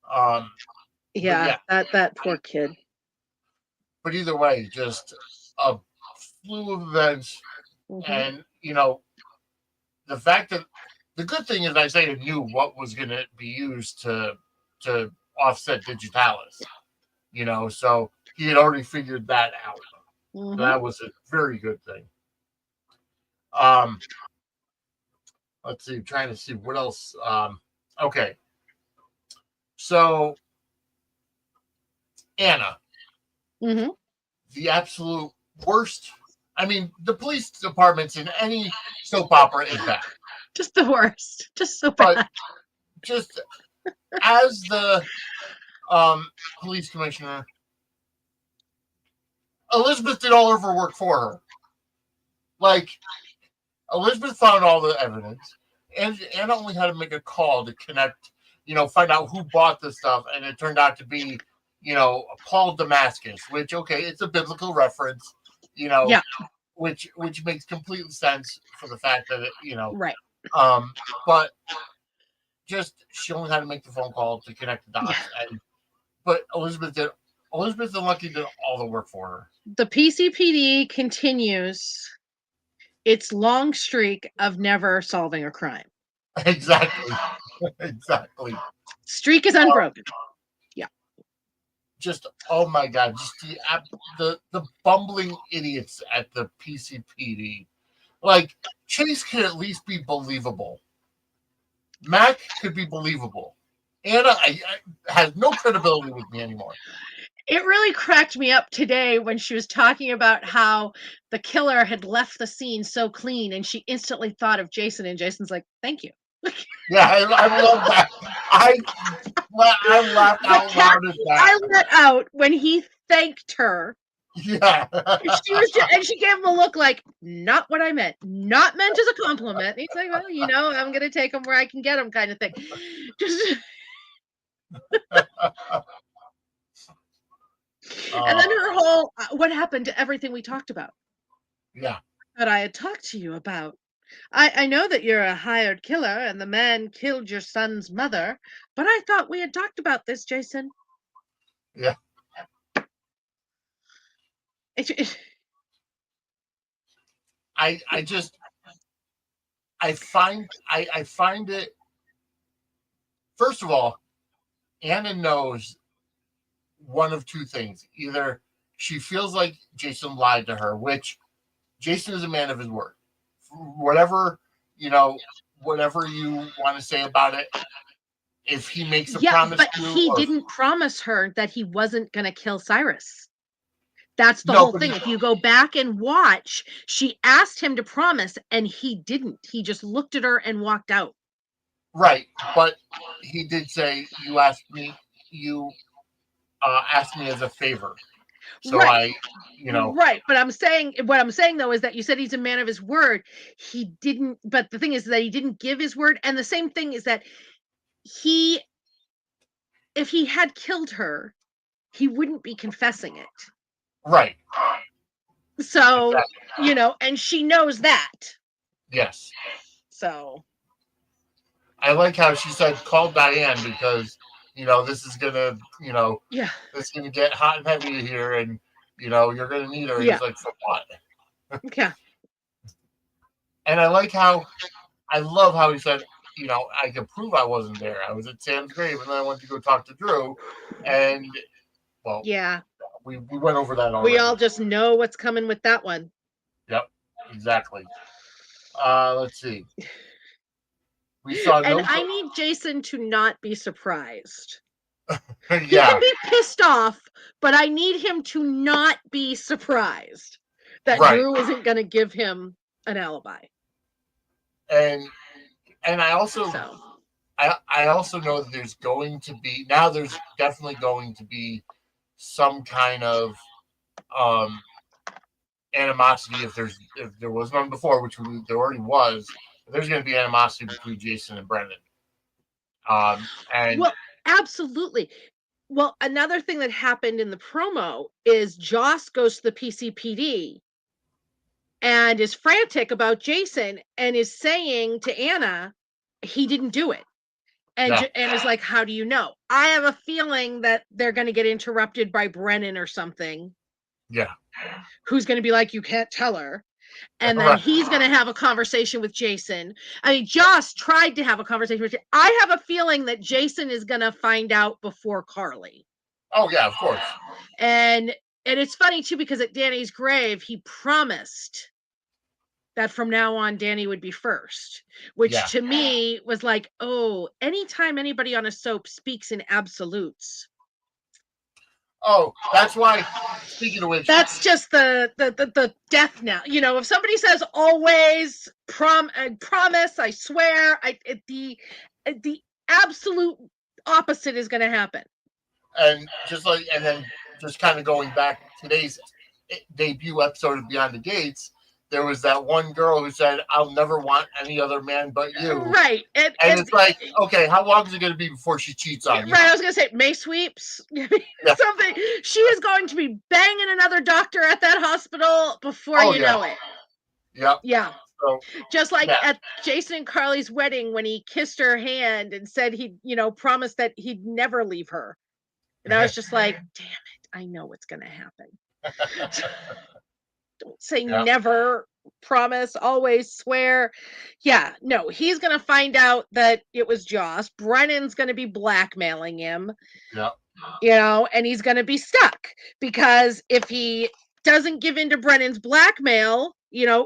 Um, but Yeah. yeah, That poor kid. but either way, just a slew of events, Hmm. and the fact that the good thing is Isaiah knew what was going to be used to offset digitalis. So he had already figured that out. So Hmm. that was a very good thing. Um, let's see, trying to see what else. Okay, so Anna, Hmm. the absolute worst. I mean, the police departments in any soap opera is bad, Just the worst. Just so but bad. just as the police commissioner, Elizabeth did all of her work for her. Like, Elizabeth found all the evidence, and Anna only had to make a call to connect, find out who bought the stuff, and it turned out to be, Paul Damascus, which, okay, it's a biblical reference, Yeah. which makes complete sense for the fact that Right. but just she only had to make the phone call to connect the Yeah. dots, but Elizabeth and Lucky did all the work for her. The PCPD continues its long streak of never solving a crime. Exactly. Exactly. Streak is unbroken. Yeah. Just, oh my God, just the bumbling idiots at the PCPD. Like, Chase can at least be believable. Mac could be believable. Anna has no credibility with me anymore. It really cracked me up today when she was talking about how the killer had left the scene so clean, and she instantly thought of Jason, and Jason's like, "Thank you." Yeah, I love that. I laughed The out cat loud at I that. let out when he thanked her. Yeah. And she gave him a look like, "Not what I meant. Not meant as a compliment." And he's like, "Well, I'm gonna take him where I can get him," kind of thing. Just and then her whole, what happened to everything we talked about Yeah. that I had talked to you about. I know that you're a hired killer and the man killed your son's mother, but I thought we had talked about this, Jason. Yeah. It, I just I find it, first of all, Anna knows one of two things. Either she feels like Jason lied to her, which Jason is a man of his word. Whatever, whatever you want to say about it, if he makes a yeah, promise but to you, he or didn't promise her that he wasn't going to kill Cyrus. That's the no, whole thing. If you go back and watch, she asked him to promise and he didn't. He just looked at her and walked out. right, but he did say, you asked me as a favor, so Right. you know, Right. But what I'm saying though is that you said he's a man of his word. He didn't, but the thing is that he didn't give his word. And the same thing is that he, if he had killed her, he wouldn't be confessing it. right, So, exactly. and she knows that. Yes. So, I like how she said, call Diane because, this is going to, yeah. it's going to get hot and heavy here and, you're going to need her. And Yeah. he's like, for what? Yeah. And I love how he said, I can prove I wasn't there. I was at Sam's grave and then I went to go talk to Drew. And, well, Yeah. we went over that already. We all just know what's coming with that one. Yep, exactly. Let's see. We saw And no. I need Jason to not be surprised. Yeah. He can be pissed off, but I need him to not be surprised that Right. Drew isn't going to give him an alibi. And I also So, I also know that there's definitely going to be some kind of animosity if there was none before, which there already was. But there's going to be animosity between Jason and Brendan. And well, absolutely. Well, another thing that happened in the promo is Joss goes to the PCPD and is frantic about Jason and is saying to Anna, he didn't do it. And yeah, and is like, how do you know? I have a feeling that they're going to get interrupted by Brennan or something. yeah, Who's going to be like, you can't tell her. And then right. he's going to have a conversation with Jason. I mean, Joss tried to have a conversation with Jason. I have a feeling that Jason is going to find out before Carly. Oh yeah, of course. And it's funny too, because at Danny's grave, he promised that from now on Danny would be first, which to me was like, oh, anytime anybody on a soap speaks in absolutes. Oh, that's why. Speaking of which, that's just the death knell. If somebody says always, promise, I swear, the absolute opposite is going to happen. And then just kind of going back today's debut episode of Beyond the Gates, there was that one girl who said, "I'll never want any other man but you." Right. And it's like, okay, how long is it going to be before she cheats on you? Right. I was going to say May sweeps. Something. She is going to be banging another doctor at that hospital before you know it. Yep. Yeah. So, just like at Jason and Carly's wedding when he kissed her hand and said he, promised that he'd never leave her. And I was just like, damn it, I know what's going to happen. Don't say never, promise, always, swear. Yeah, no, he's going to find out that it was Joss. Brennan's going to be blackmailing him. Yeah. And he's going to be stuck because if he doesn't give in to Brennan's blackmail,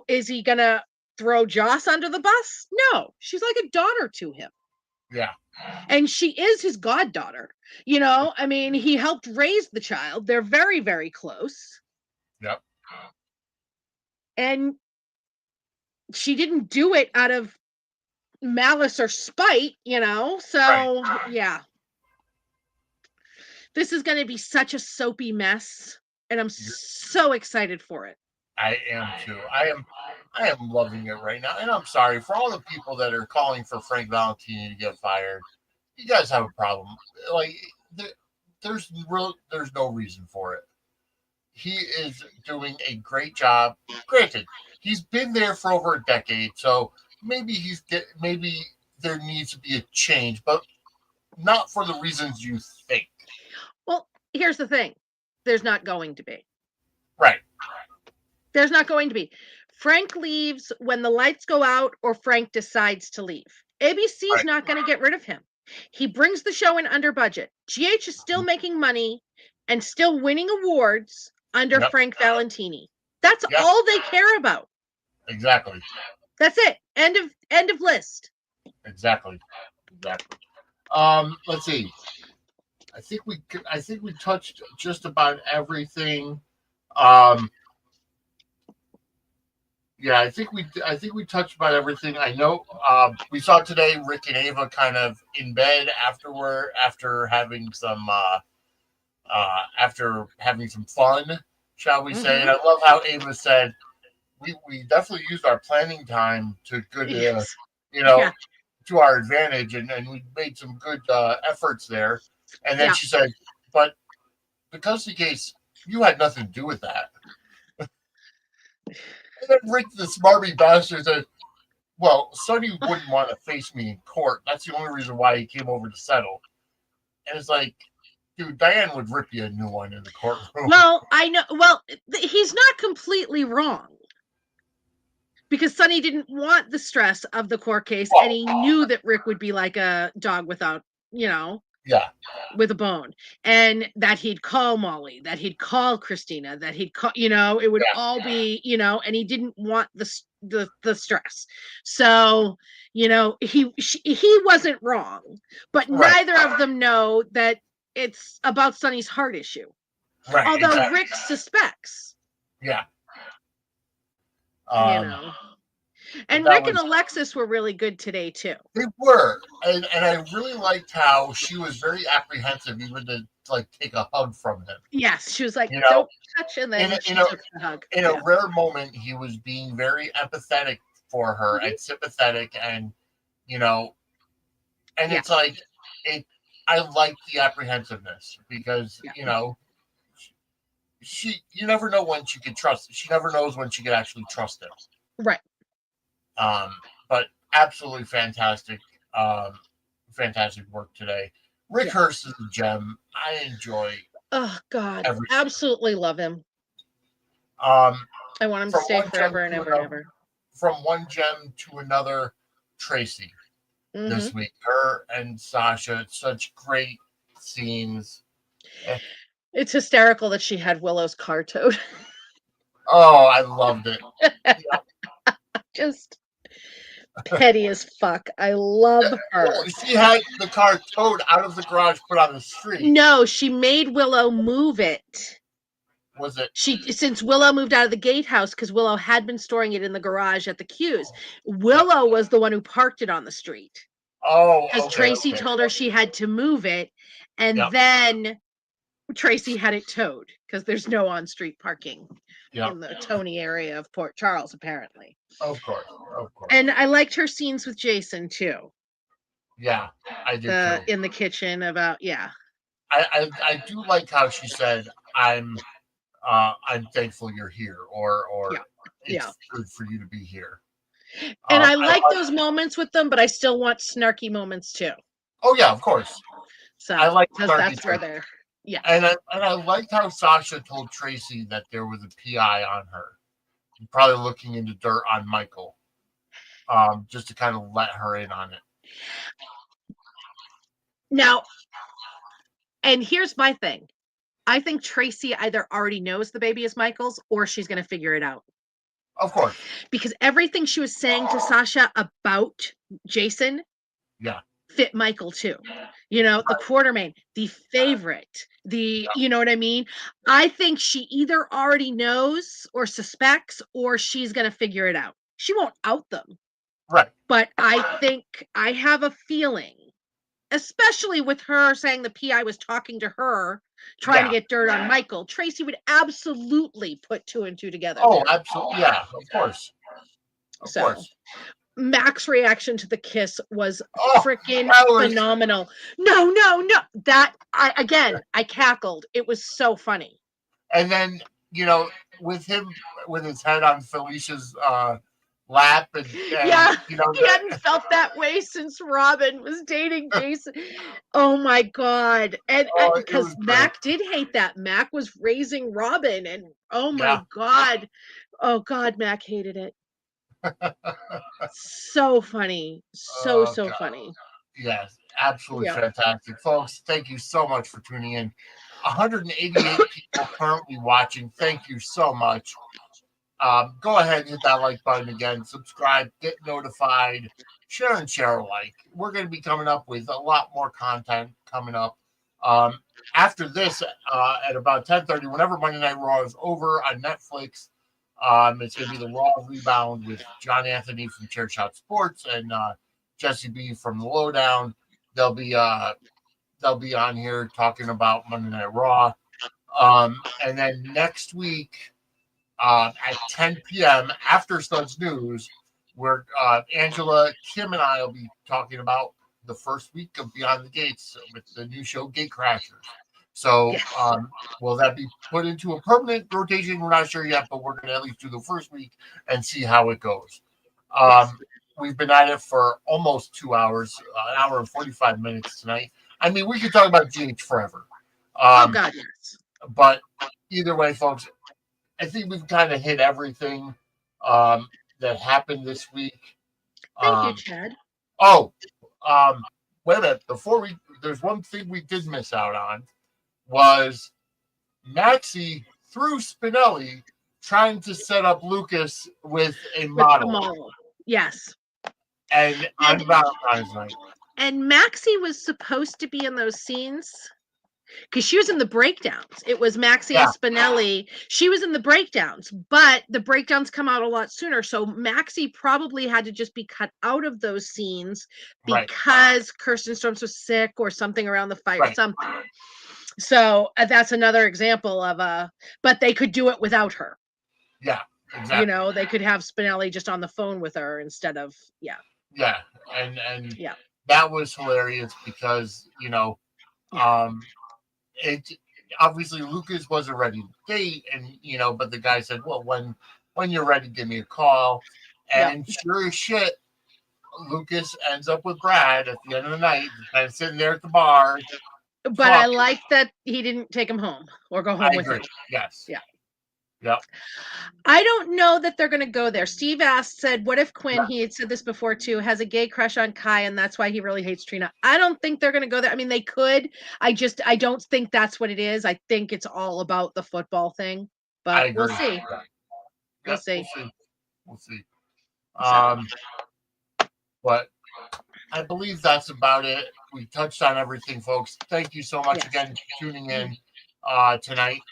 is he going to throw Joss under the bus? No, she's like a daughter to him. Yeah. And she is his goddaughter. I mean, he helped raise the child. They're very, very close. Yep. And she didn't do it out of malice or spite, So, Right. yeah. This is going to be such a soapy mess, and I'm so excited for it. I am too. I am loving it right now. And I'm sorry for all the people that are calling for Frank Valentini to get fired. You guys have a problem. Like there's no reason for it. He is doing a great job. Granted, he's been there for over a decade, so maybe maybe there needs to be a change, but not for the reasons you think. Well, here's the thing. There's not going to be. Right. There's not going to be. Frank leaves when the lights go out or Frank decides to leave. ABC's not going to get rid of him. He brings the show in under budget. GH is still making money and still winning awards under Frank Valentini. That's all they care about. Exactly. That's it. End of list. Exactly. Let's see. I think we touched just about everything. Yeah, I think we touched about everything. I know we saw today Rick and Ava kind of in bed after having some fun, shall we say. And I love how Ava said we definitely used our planning time to good to our advantage, and we made some good efforts there. And then she said, but because the case, you had nothing to do with that. And then Rick, the smarmy bastard, said, well, Sonny wouldn't want to face me in court. That's the only reason why he came over to settle. And it's like, dude, Diane would rip you a new one in the courtroom. Well, I know. Well, he's not completely wrong. Because Sonny didn't want the stress of the court case, and he knew that Rick would be like a dog without, with a bone, and that he'd call Molly, that he'd call Christina, that he'd call, it would all be, and he didn't want the stress. So, he wasn't wrong, but neither of them know that it's about Sonny's heart issue. Right. Although Rick suspects. Yeah. And Rick and Alexis were really good today too. They were, and I really liked how she was very apprehensive, even to like take a hug from him. Yes, she was like, "Don't touch," and then she took the hug. In a rare moment, he was being very empathetic for her and sympathetic, and and it's like I like the apprehensiveness because you never know when she can trust. She never knows when she can actually trust him. Right. But absolutely fantastic work today. Rick Hurst is a gem. I enjoy. Oh God, absolutely love him. I want him to stay forever and ever and ever. From one gem to another, Tracy. This week, her and Sasha, such great scenes. It's hysterical that she had Willow's car towed. Oh, I loved it. Just petty as fuck. I love her. Well, she had the car towed out of the garage, put on the street. No, she made Willow move it. Was it? Since Willow moved out of the gatehouse, because Willow had been storing it in the garage at the Q's. Willow was the one who parked it on the street. Oh, because Tracy told her she had to move it, and then Tracy had it towed because there's no on-street parking in the Tony area of Port Charles, apparently. Of course. And I liked her scenes with Jason too. Yeah, I did too. In the kitchen about I do like how she said, I'm thankful you're here, or it's good for you to be here. And I like those moments with them, but I still want snarky moments too. Oh yeah, of course. So I like that's where they're and I liked how Sasha told Tracy that there was a PI on her, probably looking into dirt on Michael, just to kind of let her in on it. Now, and here's my thing. I think Tracy either already knows the baby is Michael's or she's going to figure it out. Of course. Because everything she was saying to Sasha about Jason fit Michael too. The Quartermain, the favorite, you know what I mean? I think she either already knows or suspects, or she's going to figure it out. She won't out them, Right. but I have a feeling, especially with her saying the PI was talking to her, trying to get dirt on Michael, Tracy would absolutely put 2 and 2 together. Oh, absolutely. Yeah, of course. Of course. Mac's reaction to the kiss was freaking phenomenal. No. That I cackled. It was so funny. And then, with him with his head on Felicia's lap, and he hadn't felt that way since Robin was dating Jason. Oh my God. And because Mac did hate that. Mac was raising Robin, and oh my God. Oh God, Mac hated it. So funny. So funny. Yes, absolutely fantastic. Folks, thank you so much for tuning in. 188 people currently watching. Thank you so much. Go ahead and hit that like button again. Subscribe, get notified, share and share alike. We're going to be coming up with a lot more content coming up. After this, at about 10:30, whenever Monday Night Raw is over on Netflix, it's going to be the Raw Rebound with John Anthony from Chairshot Sports and Jesse B from the Lowdown. They'll be on here talking about Monday Night Raw. And then next week at 10 p.m. after Suds News, where Angela, Kim, and I will be talking about the first week of Beyond the Gates with the new show Gate Crashers. So will that be put into a permanent rotation? We're not sure yet, but we're going to at least do the first week and see how it goes. We've been at it for almost 2 hours, an hour and 45 minutes tonight. I mean, we could talk about GH forever. Oh, God, yes. But either way, folks, I think we've kind of hit everything that happened this week. Thank you, Chad. Wait a minute. There's one thing we did miss out on. Was Maxie through Spinelli trying to set up Lucas with a model. Yes. And on Valentine's night. And Maxie was supposed to be in those scenes because she was in the breakdowns. It was Maxie and Spinelli. She was in the breakdowns, but the breakdowns come out a lot sooner. So Maxie probably had to just be cut out of those scenes because Kirsten Storms was sick or something around the fire, something. So that's another example of but they could do it without her. Yeah, exactly. They could have Spinelli just on the phone with her instead of, Yeah, and that was hilarious because, it obviously Lucas wasn't ready to date, and, but the guy said, well, when you're ready, give me a call. And sure as shit, Lucas ends up with Brad at the end of the night, kind of sitting there at the bar. But I like that he didn't take him home or go home with him. Yes. Yeah. Yep. I don't know that they're going to go there. Steve said, what if Quinn, he had said this before too, has a gay crush on Kai and that's why he really hates Trina? I don't think they're going to go there. I mean, they could. I don't think that's what it is. I think it's all about the football thing. But we'll see. We'll see. We'll see. But I believe that's about it. We touched on everything, folks. Thank you so much again for tuning in tonight.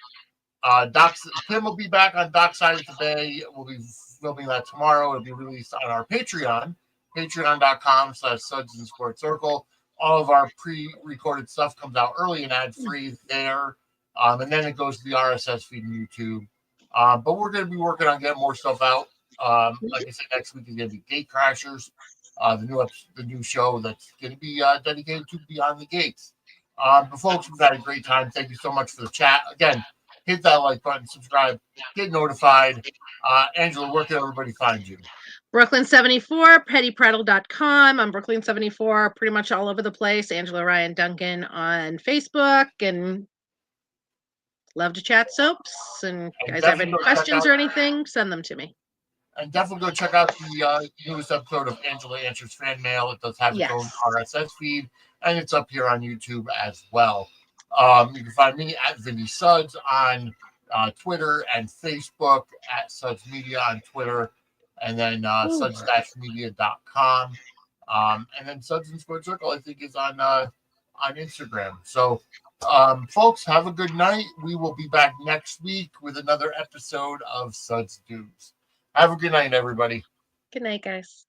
Kim will be back on Dockside of the Bay. We'll be filming that tomorrow. It'll be released on our Patreon, patreon.com/Suds and Sports Circle. All of our pre-recorded stuff comes out early and ad-free there. And then it goes to the RSS feed on YouTube. But we're going to be working on getting more stuff out. Like I said, next week is going to be Gate Crashers. The new show that's going to be dedicated to Beyond the Gates. But folks, we've had a great time. Thank you so much for the chat. Again, hit that like button, subscribe, get notified. Angela, where can everybody find you? Brooklyn74, pettyprattle.com. I'm Brooklyn74, pretty much all over the place. Angela Ryan Duncan on Facebook, and love to chat soaps. And guys have any questions or anything, send them to me. And definitely go check out the newest episode of Angela Answers Fan Mail. It does have its own RSS feed, and it's up here on YouTube as well. You can find me at Vinny Suds on Twitter and Facebook, at Suds Media on Twitter, and then suds-media.com. And then Suds and Squared Circle, I think, is on Instagram. So, folks, have a good night. We will be back next week with another episode of Suds News. Have a good night, everybody. Good night, guys.